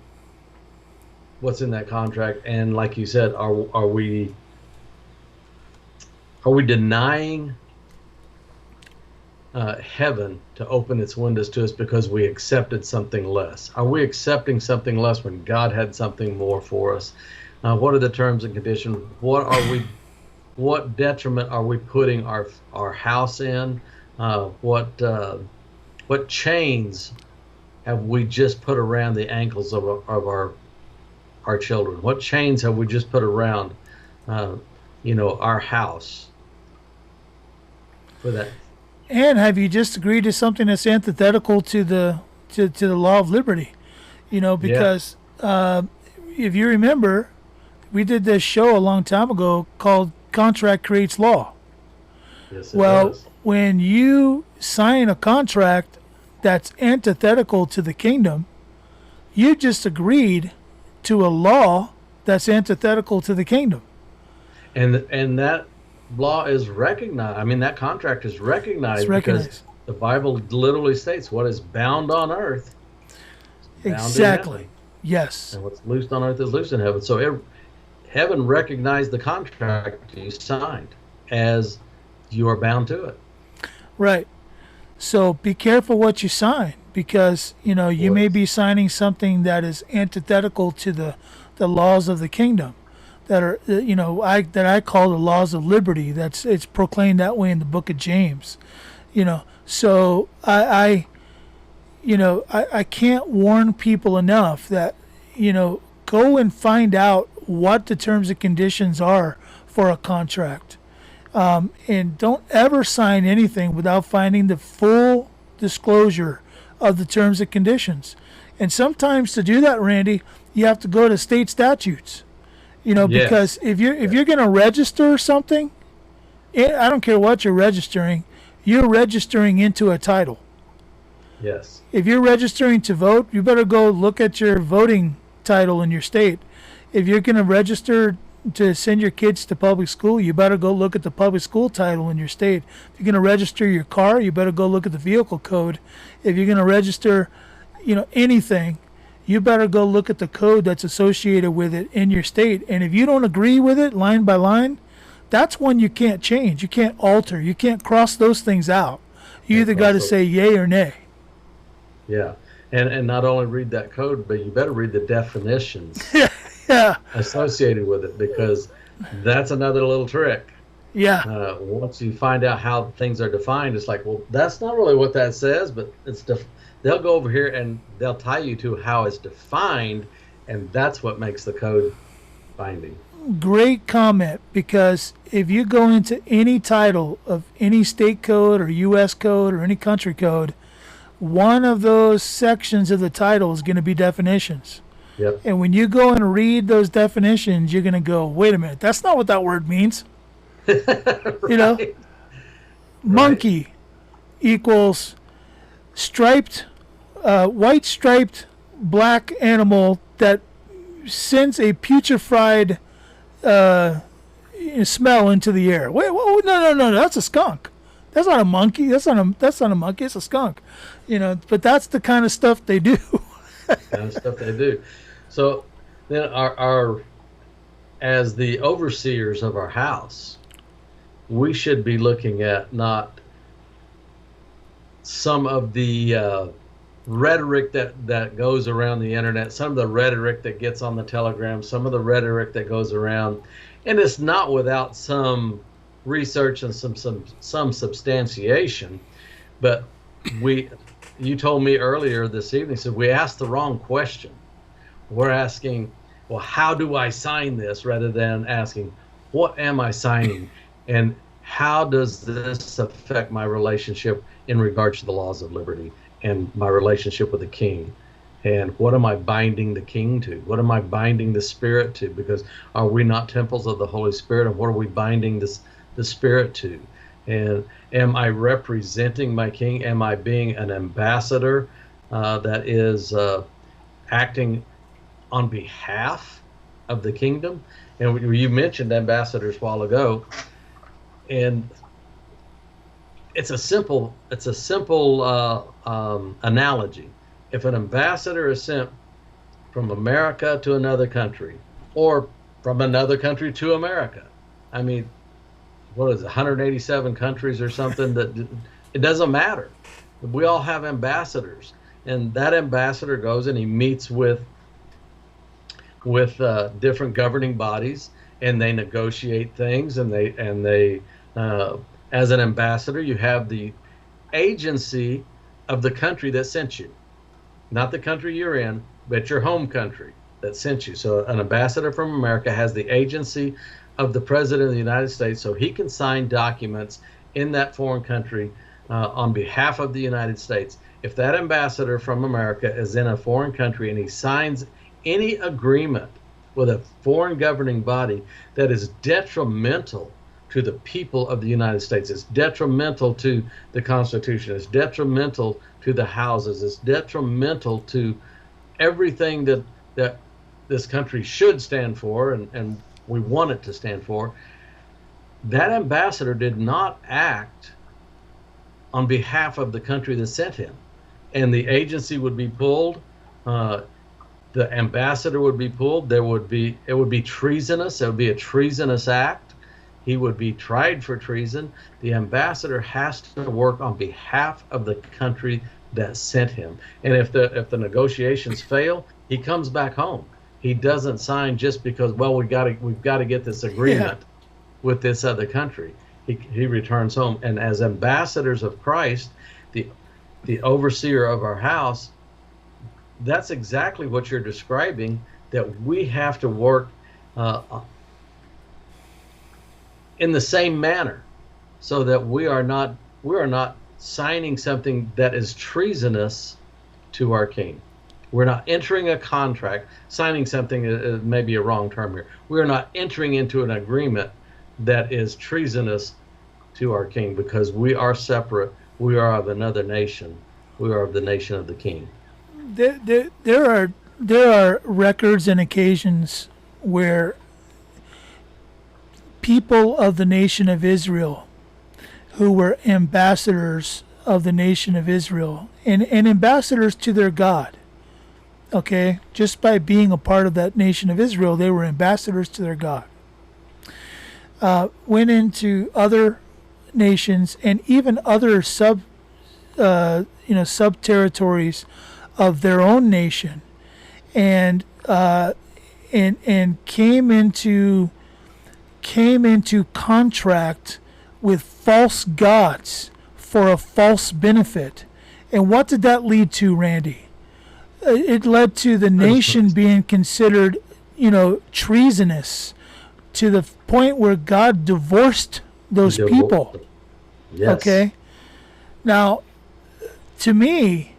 what's in that contract, and like you said, are we denying heaven to open its windows to us because we accepted something less? Are we accepting something less when God had something more for us? What are the terms and conditions? What detriment are we putting our house in? What chains have we just put around the ankles of our children? What chains have we just put around our house for that? And have you just agreed to something that's antithetical to the law of liberty? Because if you remember, we did this show a long time ago called Contract Creates Law. Yes, it does. When you sign a contract that's antithetical to the kingdom, you just agreed to a law that's antithetical to the kingdom. And that law is recognized. I mean, that contract is recognized, because the Bible literally states what is bound on earth is bound exactly. in heaven. Yes. And what's loosed on earth is loosed in heaven. So heaven recognized the contract you signed as you are bound to it. Right. So be careful what you sign, because you may be signing something that is antithetical to the laws of the kingdom, that are that I call the laws of liberty. It's proclaimed that way in the book of James. So I can't warn people enough that go and find out what the terms and conditions are for a contract. And don't ever sign anything without finding the full disclosure of the terms and conditions. And sometimes to do that, Randy, you have to go to state statutes. Because if you're going to register something, I don't care what you're registering into a title. Yes. If you're registering to vote, you better go look at your voting title in your state. If you're going to register to send your kids to public school, you better go look at the public school title in your state. If you're going to register your car, you better go look at the vehicle code. If you're going to register, anything, you better go look at the code that's associated with it in your state. And if you don't agree with it line by line, that's one you can't change. You can't alter. You can't cross those things out. You either got to say yay or nay. Yeah. And not only read that code, but you better read the definitions associated with it, because that's another little trick. Yeah. Once you find out how things are defined, it's like, well, that's not really what that says, but they'll go over here and they'll tie you to how it's defined, and that's what makes the code binding. Great comment, because if you go into any title of any state code or U.S. code or any country code, one of those sections of the title is going to be definitions. Yep. And when you go and read those definitions, you're going to go, wait a minute, that's not what that word means. Right. Monkey equals striped, white striped black animal that sends a putrefied smell into the air. Wait, no, that's a skunk. That's not a monkey. That's not a monkey. It's a skunk. But that's the kind of stuff they do. Kind of stuff they do. So then our as the overseers of our house, we should be looking at not some of the rhetoric that goes around the internet, some of the rhetoric that gets on the telegram, some of the rhetoric that goes around, and it's not without some research and some substantiation. But you told me earlier this evening, so we asked the wrong question. We're asking, well, how do I sign this, rather than asking, what am I signing, and how does this affect my relationship in regards to the laws of liberty and my relationship with the king? And what am I binding the king to? What am I binding the spirit to? Because are we not temples of the Holy Spirit? And what are we binding the spirit to? And am I representing my king? Am I being an ambassador that is acting on behalf of the kingdom? And you mentioned ambassadors a while ago, and it's a simple analogy. If an ambassador is sent from America to another country, or from another country to America, I mean, what is it, 187 countries or something? That it doesn't matter. We all have ambassadors, and that ambassador goes and he meets with different governing bodies, and they negotiate things, and they as an ambassador, you have the agency of the country that sent you, not the country you're in, but your home country that sent you. So an ambassador from America has the agency of the President of the United States, so he can sign documents in that foreign country on behalf of the United States. If that ambassador from America is in a foreign country and he signs any agreement with a foreign governing body that is detrimental to the people of the United States, it's detrimental to the Constitution, it's detrimental to the houses, it's detrimental to everything that this country should stand for, and we want it to stand for, that ambassador did not act on behalf of the country that sent him. And the agency would be pulled, the ambassador would be pulled, it would be treasonous, it would be a treasonous act. He would be tried for treason. The ambassador has to work on behalf of the country that sent him. And if the negotiations fail, he comes back home. He doesn't sign just because, well, we've got to get this agreement with this other country. He returns home. And as ambassadors of Christ, the overseer of our house, that's exactly what you're describing, that we have to work in the same manner, so that we are not signing something that is treasonous to our king. We're not entering a contract, signing something, maybe a wrong term here. We're not entering into an agreement that is treasonous to our king, because we are separate. We are of another nation. We are of the nation of the king. There are records and occasions where people of the nation of Israel who were ambassadors of the nation of Israel and ambassadors to their God, okay, just by being a part of that nation of Israel, they were ambassadors to their God, went into other nations and even other sub territories of their own nation, and came into contract with false gods for a false benefit. And what did that lead to, Randy? It led to the nation being considered, treasonous, to the point where God divorced those people. Yes. Okay? Now, to me,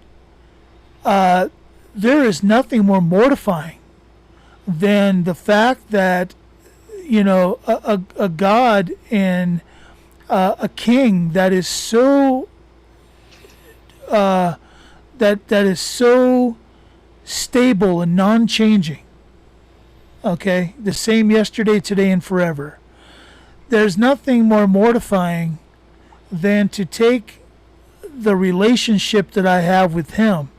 there is nothing more mortifying than the fact that a God and a king that is so that is so stable and non-changing, okay, the same yesterday, today, and forever. There's nothing more mortifying than to take the relationship that I have with him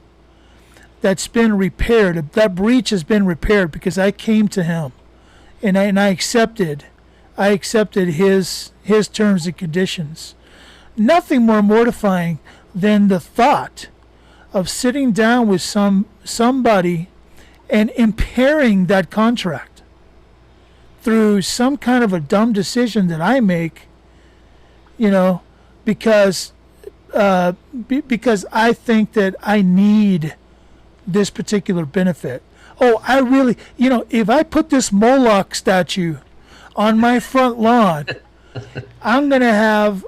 that's been repaired. That breach has been repaired because I came to him and I accepted his terms and conditions. Nothing more mortifying than the thought of sitting down with somebody and impairing that contract through some kind of a dumb decision that I make, because I think that I need this particular benefit. Oh, I really, if I put this Moloch statue on my front lawn, I'm going to have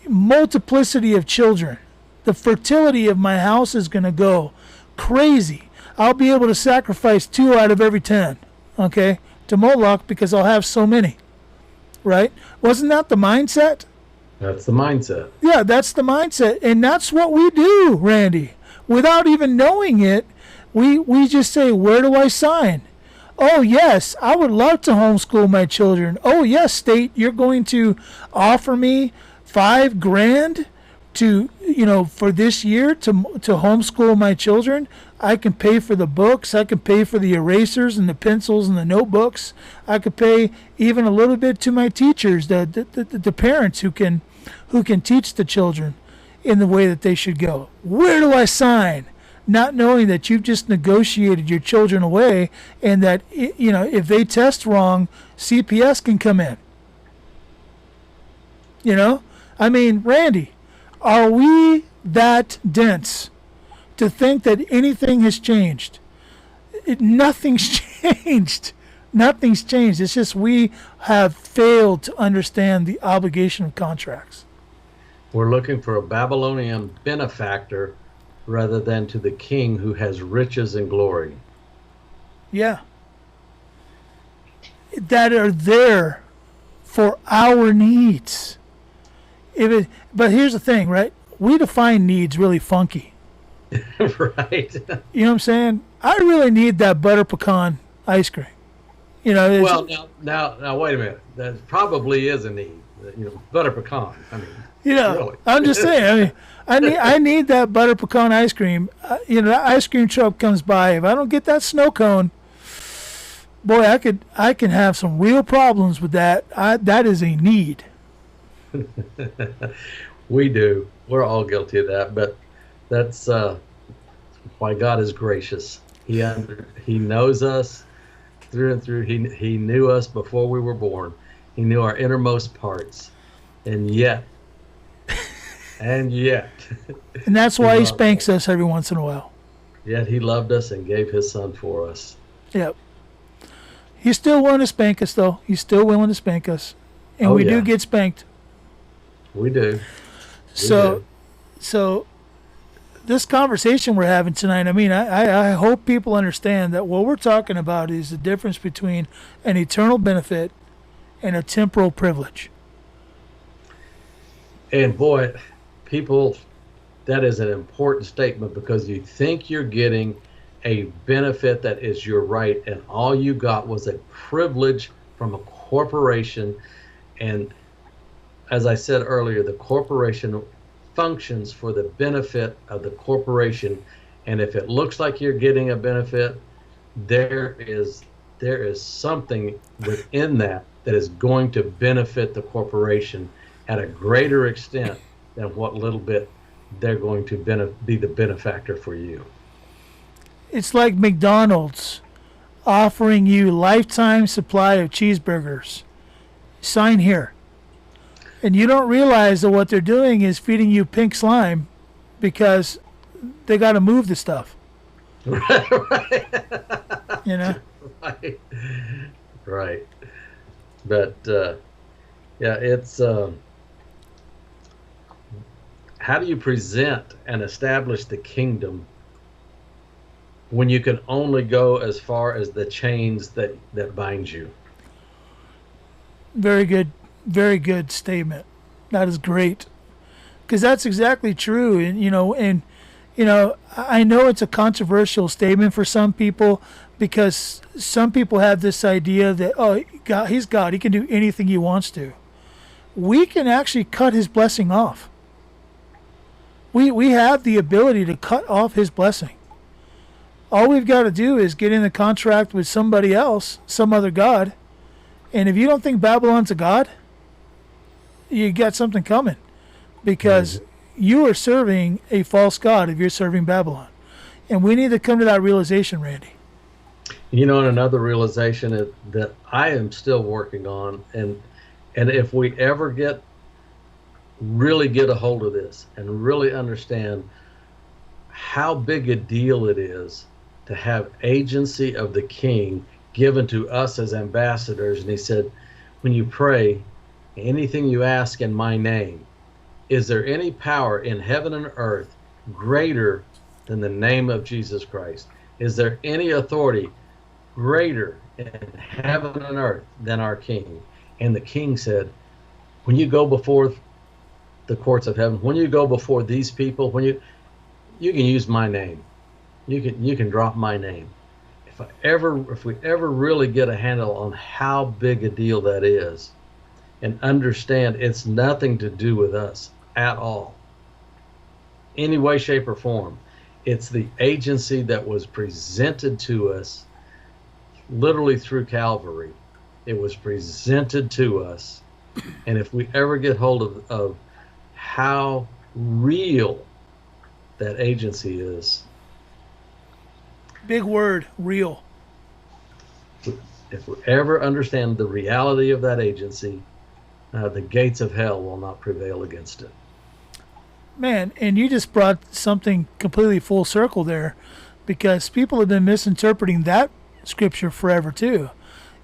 multiplicity of children. The fertility of my house is going to go crazy. I'll be able to sacrifice 2 out of every 10, okay, to Moloch because I'll have so many, right? Wasn't that the mindset? That's the mindset. Yeah, that's the mindset. And that's what we do, Randy. Without even knowing it, we just say, where do I sign? Oh, yes, I would love to homeschool my children. Oh, yes, state, you're going to offer me $5,000 to, for this year to homeschool my children. I can pay for the books. I can pay for the erasers and the pencils and the notebooks. I could pay even a little bit to my teachers, the parents who can teach the children in the way that they should go. Where do I sign? Not knowing that you've just negotiated your children away, and that if they test wrong, CPS can come in. I mean, Randy, are we that dense to think that anything has changed? Nothing's changed. Nothing's changed. It's just we have failed to understand the obligation of contracts. We're looking for a Babylonian benefactor rather than to the king who has riches and glory. Yeah. That are there for our needs. But here's the thing, right? We define needs really funky. Right. You know what I'm saying? I really need that butter pecan ice cream. Well, now wait a minute. That probably is a need. Butter pecan. I mean, really. I'm just saying. I need that butter pecan ice cream. That ice cream truck comes by. If I don't get that snow cone, boy, I can have some real problems with that. That is a need. We do. We're all guilty of that, but that's why God is gracious. He knows us through and through. He knew us before we were born. He knew our innermost parts, and yet. And that's why he spanks us every once in a while. Yet he loved us and gave his son for us. Yep. He's still willing to spank us, though. He's still willing to spank us, and we do get spanked. We do. So this conversation we're having tonight, I mean, I hope people understand that what we're talking about is the difference between an eternal benefit and a temporal privilege. And boy, people, that is an important statement, because you think you're getting a benefit that is your right, and all you got was a privilege from a corporation. And as I said earlier, the corporation functions for the benefit of the corporation, and if it looks like you're getting a benefit, there is something within that is going to benefit the corporation at a greater extent than what little bit they're going to be the benefactor for you. It's like McDonald's offering you lifetime supply of cheeseburgers. Sign here. And you don't realize that what they're doing is feeding you pink slime because they got to move the stuff. Right. Right. But, it's... how do you present and establish the kingdom when you can only go as far as the chains that bind you? Very good statement. That is great, because that's exactly true. And I know it's a controversial statement for some people, because some people have this idea that, oh, God, he's God, he can do anything he wants to. we can actually cut his blessing off. We have the ability to cut off his blessing. All we've got to do is get in a contract with somebody else, some other god. And if you don't think Babylon's a god, you got something coming. Because you are serving a false god if you're serving Babylon. And we need to come to that realization, Randy. And another realization that I am still working on, and if we ever really get a hold of this and really understand how big a deal it is to have agency of the king given to us as ambassadors. And he said, when you pray, anything you ask in my name, is there any power in heaven and earth greater than the name of Jesus Christ? Is there any authority greater in heaven and earth than our king? And the king said, when you go before the courts of heaven, when you go before these people, when you can use my name. You can drop my name. If we ever really get a handle on how big a deal that is, and understand it's nothing to do with us at all, any way, shape, or form. It's the agency that was presented to us literally through Calvary. It was presented to us. And if we ever get hold of how real that agency is. Big word, real. If we ever understand the reality of that agency, the gates of hell will not prevail against it. Man, and you just brought something completely full circle there, because people have been misinterpreting that scripture forever too.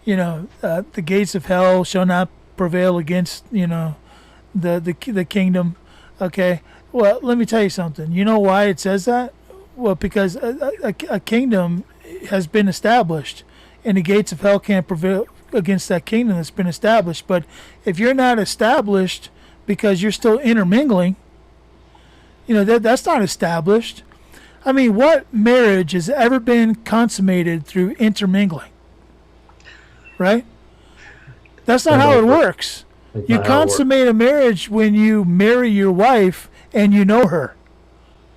The gates of hell shall not prevail against, the kingdom. Okay. Well, let me tell you something. You know why it says that? Well, because a kingdom has been established, and the gates of hell can't prevail against that kingdom that's been established. But if you're not established because you're still intermingling, that's not established. I mean, what marriage has ever been consummated through intermingling? Right? That's not how it works. You consummate a marriage when you marry your wife and you know her.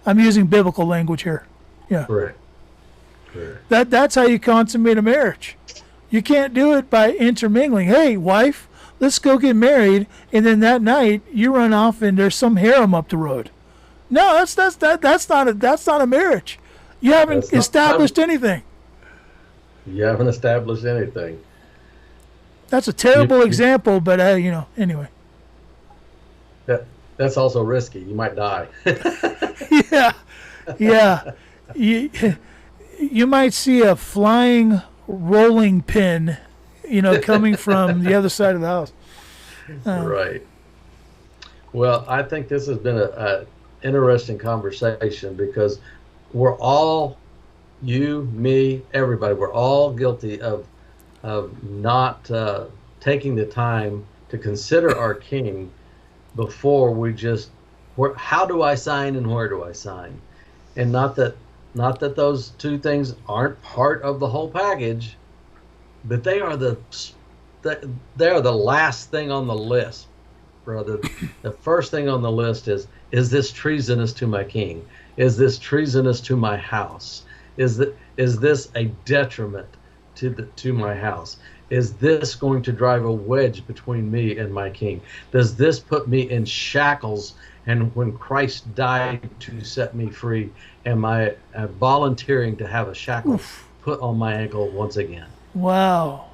I'm using biblical language here. Yeah. Correct. That's how you consummate a marriage. You can't do it by intermingling. Hey, wife, let's go get married, and then that night you run off and there's some harem up the road. No, that's not a marriage. You haven't established anything. You haven't established anything. That's a terrible example, but anyway. That's also risky. You might die. Yeah. You might see a flying rolling pin, coming from the other side of the house. Right. Well, I think this has been a interesting conversation, because we're all, you, me, everybody, we're all guilty of not taking the time to consider our king before we just, how do I sign and where do I sign? And not that those two things aren't part of the whole package, but they are the last thing on the list, brother. The first thing on the list is this treasonous to my king? Is this treasonous to my house? Is this a detriment to my house? Is this going to drive a wedge between me and my king? Does this put me in shackles? And when Christ died to set me free, am I volunteering to have a shackle put on my ankle once again? Wow.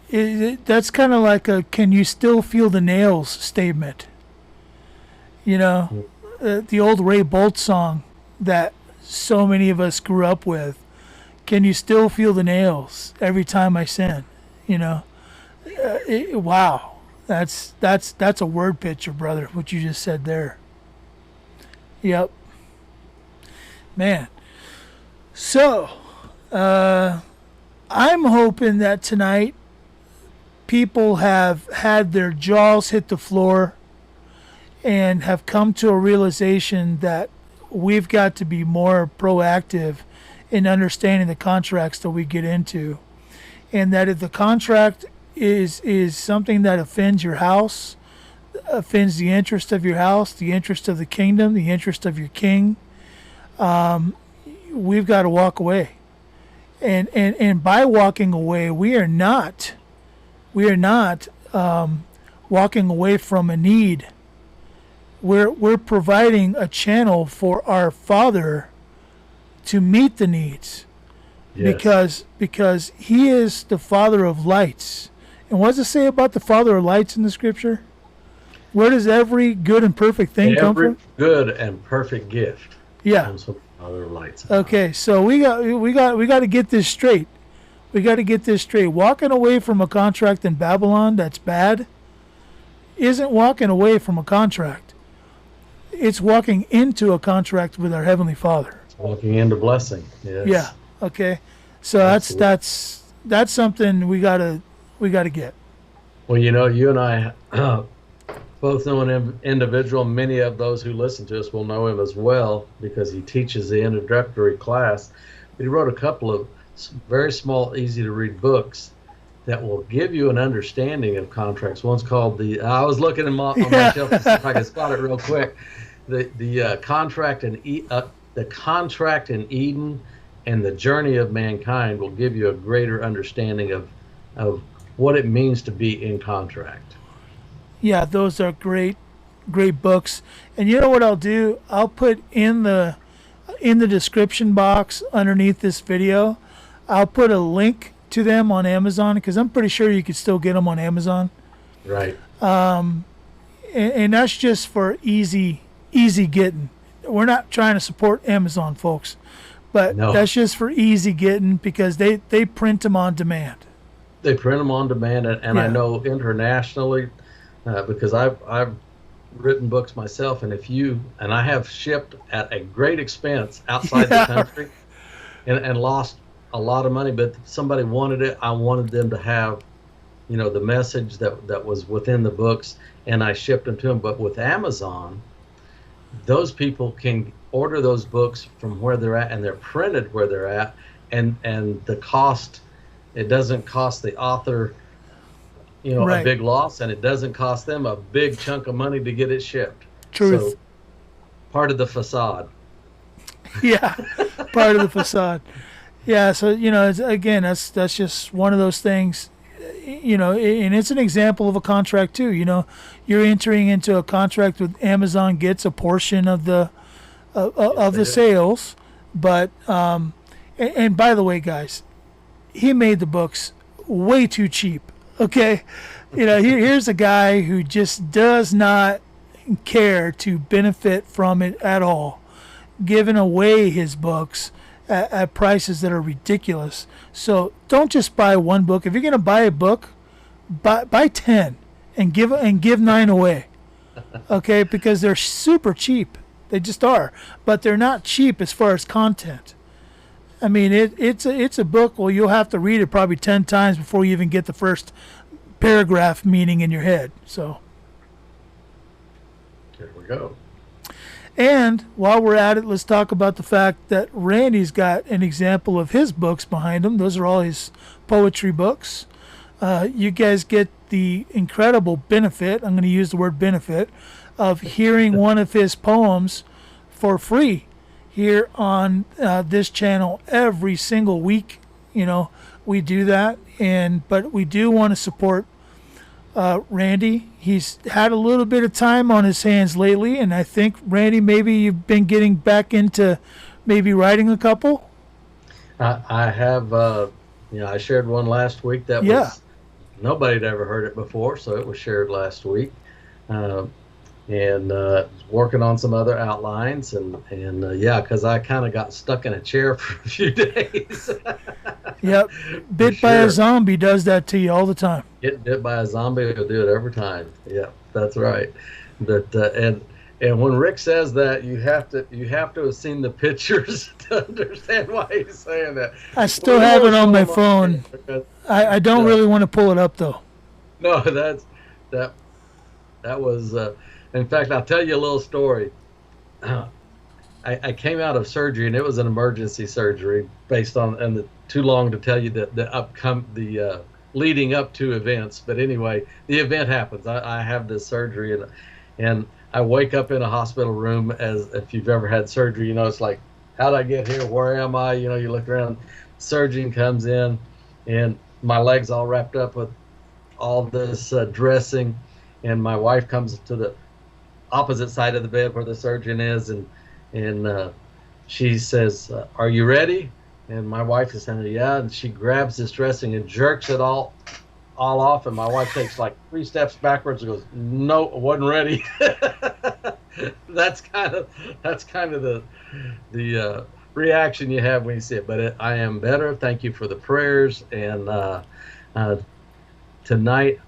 That's kind of like a "can you still feel the nails" statement. The old Ray Bolt song that so many of us grew up with. Can you still feel the nails every time I sin? Wow. That's a word picture, brother, what you just said there. Yep. Man. So, I'm hoping that tonight people have had their jaws hit the floor and have come to a realization that we've got to be more proactive in understanding the contracts that we get into. And that if the contract is something that offends your house, offends the interest of your house, the interest of the kingdom, the interest of your king, we've got to walk away. And by walking away, we are not walking away from a need. We're providing a channel for our Father to meet the needs. Yes. Because he is the Father of lights. And what does it say about the Father of lights in the scripture? Where does every good and perfect thing come Every from? good and perfect gift Yeah. comes from the Father of lights. Okay, so we got to get this straight. We got to get this straight. Walking away from a contract in Babylon that's bad isn't walking away from a contract. It's walking into a contract with our Heavenly Father. Walking into blessing. Yes. Yeah. Okay. So Absolutely. that's something we gotta get. Well, you and I both know an individual. Many of those who listen to us will know him as well because he teaches the introductory class. But he wrote a couple of very small, easy to read books that will give you an understanding of contracts. One's called I was looking on my shelf to see if I could spot it real quick. The contract in Eden and the journey of mankind will give you a greater understanding of what it means to be in contract. Yeah, those are great books. And you know what I'll do? I'll put in the description box underneath this video, I'll put a link to them on Amazon because I'm pretty sure you could still get them on Amazon. Right. And that's just for easy getting. We're not trying to support Amazon, folks, but No. that's just for easy getting because they print them on demand. They print them on demand, and I Yeah. know internationally because I've written books myself, and I have shipped at a great expense outside Yeah. the country, and lost a lot of money. But if somebody wanted it, I wanted them to have, the message that was within the books, and I shipped them to them. But with Amazon, those people can order those books from where they're at, and they're printed where they're at, and the cost, it doesn't cost the author Right. a big loss, and it doesn't cost them a big chunk of money to get it shipped. Truth. So, part of the facade. Yeah, part of the facade. Yeah, so again, that's just one of those things, and it's an example of a contract too. You're entering into a contract with Amazon, gets a portion of the of the sales, but and by the way, guys, he made the books way too cheap. Okay, here's a guy who just does not care to benefit from it at all, giving away his books at prices that are ridiculous. So don't just buy one book. If you're going to buy a book, buy 10 and give 9 away. Okay, because they're super cheap. They just are, but they're not cheap as far as content. I mean, it's a book. Well, you'll have to read it probably 10 times before you even get the first paragraph meaning in your head. So There we go. And while we're at it, let's talk about the fact that Randy's got an example of his books behind him. Those are all his poetry books. You guys get the incredible benefit, I'm going to use the word benefit, of hearing one of his poems for free here on this channel every single week. We do that, but we do want to support Randy. He's had a little bit of time on his hands lately, and I think, Randy, maybe you've been getting back into maybe writing a couple. I have, I shared one last week that was, nobody had ever heard it before, so it was shared last week. And working on some other outlines, and because I kind of got stuck in a chair for a few days. Yep, bit by a zombie does that to you all the time. Getting bit by a zombie will do it every time. Yeah, that's right. But and when Rick says that, you have to have seen the pictures to understand why he's saying that. I still have it on my phone. I don't really want to pull it up though. No, that was. In fact, I'll tell you a little story. I came out of surgery, and it was an emergency surgery based on, and too long to tell you the leading up to events. But anyway, the event happens. I have this surgery, and I wake up in a hospital room. As if you've ever had surgery, you know, it's like, how'd I get here? Where am I? You know, you look around, surgeon comes in, and my legs all wrapped up with all this dressing, and my wife comes to the opposite side of the bed where the surgeon is, and she says, "Are you ready?" And my wife is saying, "Yeah." And she grabs this dressing and jerks it all off, and my wife takes like 3 steps backwards and goes, "No, I wasn't ready." That's kind of the reaction you have when you see it. But I am better. Thank you for the prayers. And tonight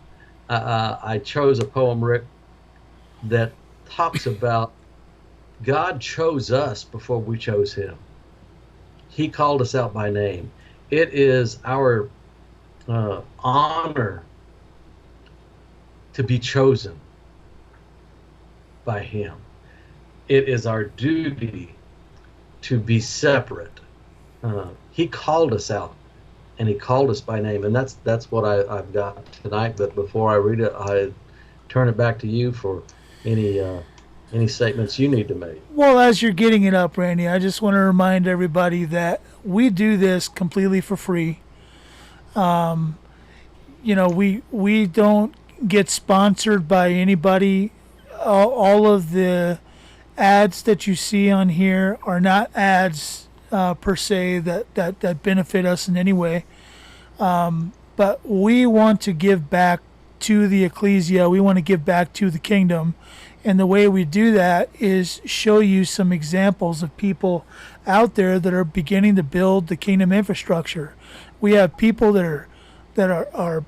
I chose a poem, Rick, that talks about God chose us before we chose him. He called us out by name. It is our honor to be chosen by him. It is our duty to be separate. He called us out, and he called us by name, and that's what I've got tonight. But before I read it, I turn it back to you for any statements you need to make. Well, as you're getting it up, Randy, I just want to remind everybody that we do this completely for free. You know, we don't get sponsored by anybody. All of the ads that you see on here are not ads per se that benefit us in any way. But we want to give back to the ecclesia. We want to give back to the kingdom. And the way we do that is show you some examples of people out there that are beginning to build the kingdom infrastructure. We have people that are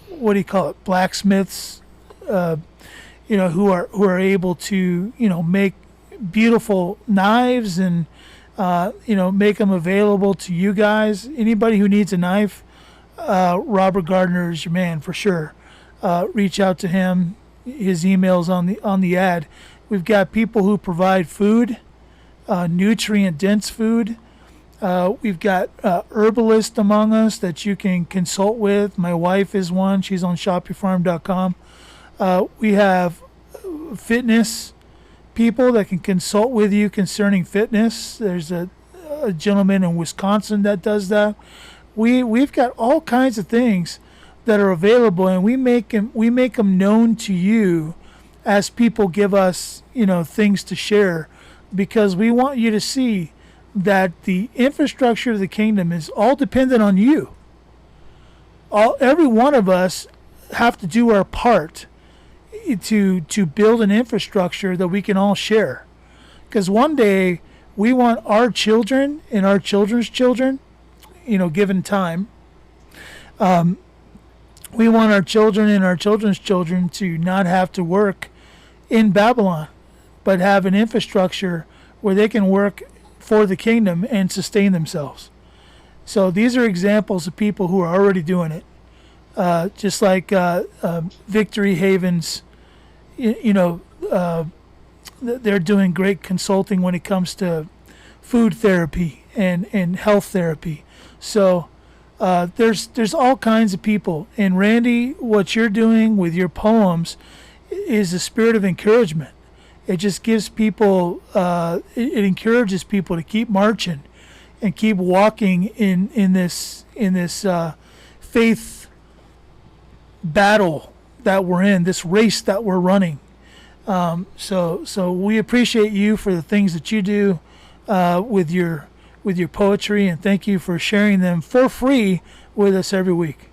what do you call it, blacksmiths, you know, who are able to, you know, make beautiful knives and you know, make them available to you guys. Anybody who needs a knife, Robert Gardner is your man for sure. Reach out to him. His email's on the ad. We've got people who provide food, nutrient dense food. We've got herbalists among us that you can consult with. My wife is one. She's on shopyourfarm.com. We have fitness people that can consult with you concerning fitness. There's a gentleman in Wisconsin that does that. We've got all kinds of things that are available, and we make them known to you as people give us, you know, things to share, because we want you to see that the infrastructure of the kingdom is all dependent on you. Every one of us have to do our part to build an infrastructure that we can all share, because one day we want our children and our children's children, you know, given time, we want our children and our children's children to not have to work in Babylon, but have an infrastructure where they can work for the kingdom and sustain themselves. So these are examples of people who are already doing it. Just like Victory Havens, you know, they're doing great consulting when it comes to food therapy and health therapy. So there's all kinds of people. And Randy, what you're doing with your poems is a spirit of encouragement. It just gives people, it encourages people to keep marching and keep walking in this faith battle that we're in, this race that we're running. So we appreciate you for the things that you do with your poetry, and thank you for sharing them for free with us every week.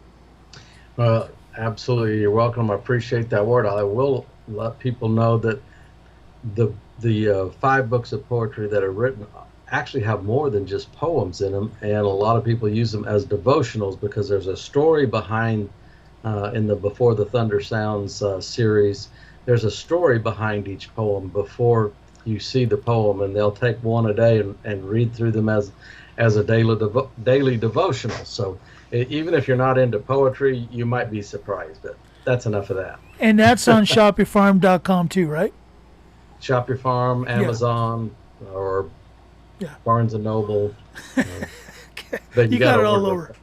Well, absolutely, you're welcome. I appreciate that word. I will let people know that the 5 books of poetry that are written actually have more than just poems in them, and a lot of people use them as devotionals because there's a story behind. In the Before the Thunder Sounds series, there's a story behind each poem before you see the poem, and they'll take one a day and read through them as a daily devotional. So even if you're not into poetry, you might be surprised. But that's enough of that. And that's on shopyourfarm.com too, right? Shop Your Farm, Amazon, or Barnes and Noble. Okay. But you got it all over.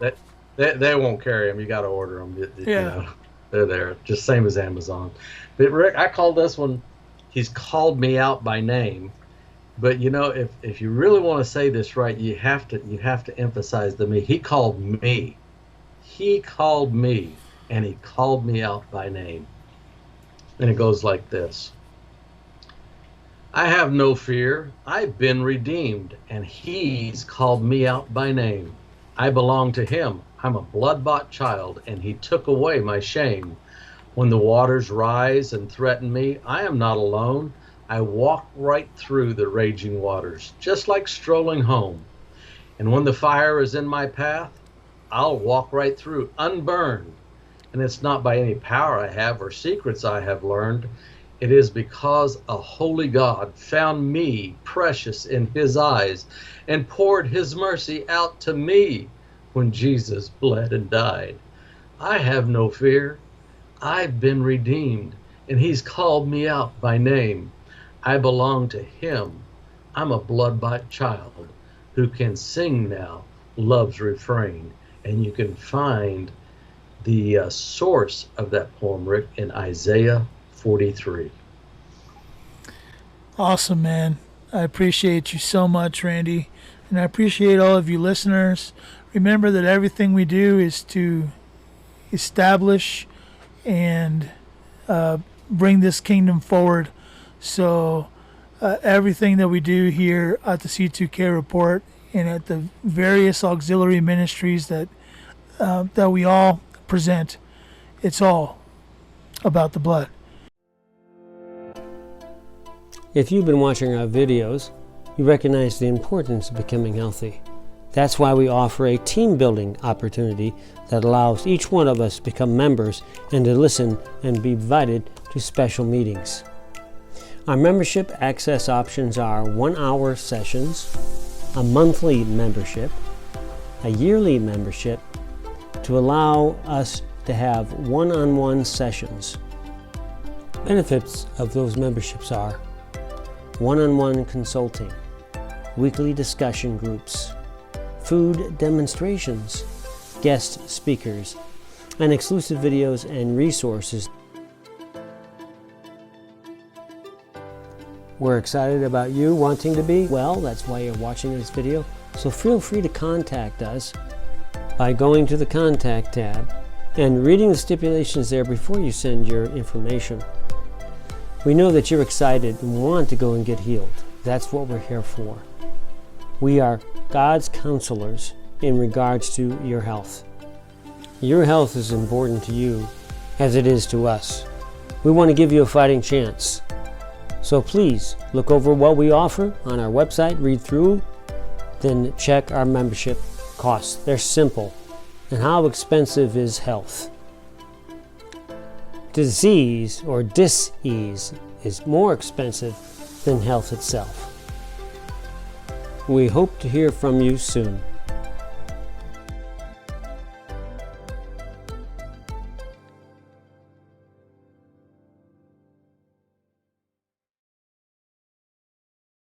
They won't carry them. You got to order them. You Yeah. know, they're there, just same as Amazon. But Rick, I call this one. He's called me out by name. But you know, if you really want to say this right, you have to emphasize the me. He called me. He called me, and he called me out by name. And it goes like this. I have no fear. I've been redeemed, and he's called me out by name. I belong to him. I'm a blood-bought child, and he took away my shame. When the waters rise and threaten me, I am not alone. I walk right through the raging waters, just like strolling home. And when the fire is in my path, I'll walk right through, unburned. And it's not by any power I have or secrets I have learned. It is because a holy God found me precious in his eyes and poured his mercy out to me when Jesus bled and died. I have no fear. I've been redeemed, and he's called me out by name. I belong to him. I'm a blood-bought child who can sing now love's refrain. And you can find the source of that poem, Rick, in Isaiah 43. Awesome, man. I appreciate you so much, Randy. And I appreciate all of you listeners. Remember that everything we do is to establish and bring this kingdom forward. So everything that we do here at the C2K Report and at the various auxiliary ministries that we all present, it's all about the blood. If you've been watching our videos, you recognize the importance of becoming healthy. That's why we offer a team building opportunity that allows each one of us to become members and to listen and be invited to special meetings. Our membership access options are 1-hour sessions, a monthly membership, a yearly membership to allow us to have one-on-one sessions. Benefits of those memberships are one-on-one consulting, weekly discussion groups, food demonstrations, guest speakers, and exclusive videos and resources. We're excited about you wanting to be. Well, that's why you're watching this video. So feel free to contact us by going to the Contact tab and reading the stipulations there before you send your information. We know that you're excited and want to go and get healed. That's what we're here for. We are God's counselors in regards to your health. Your health is important to you as it is to us. We want to give you a fighting chance. So please look over what we offer on our website, read through, then check our membership costs. They're simple. And how expensive is health? Disease or dis-ease is more expensive than health itself. We hope to hear from you soon.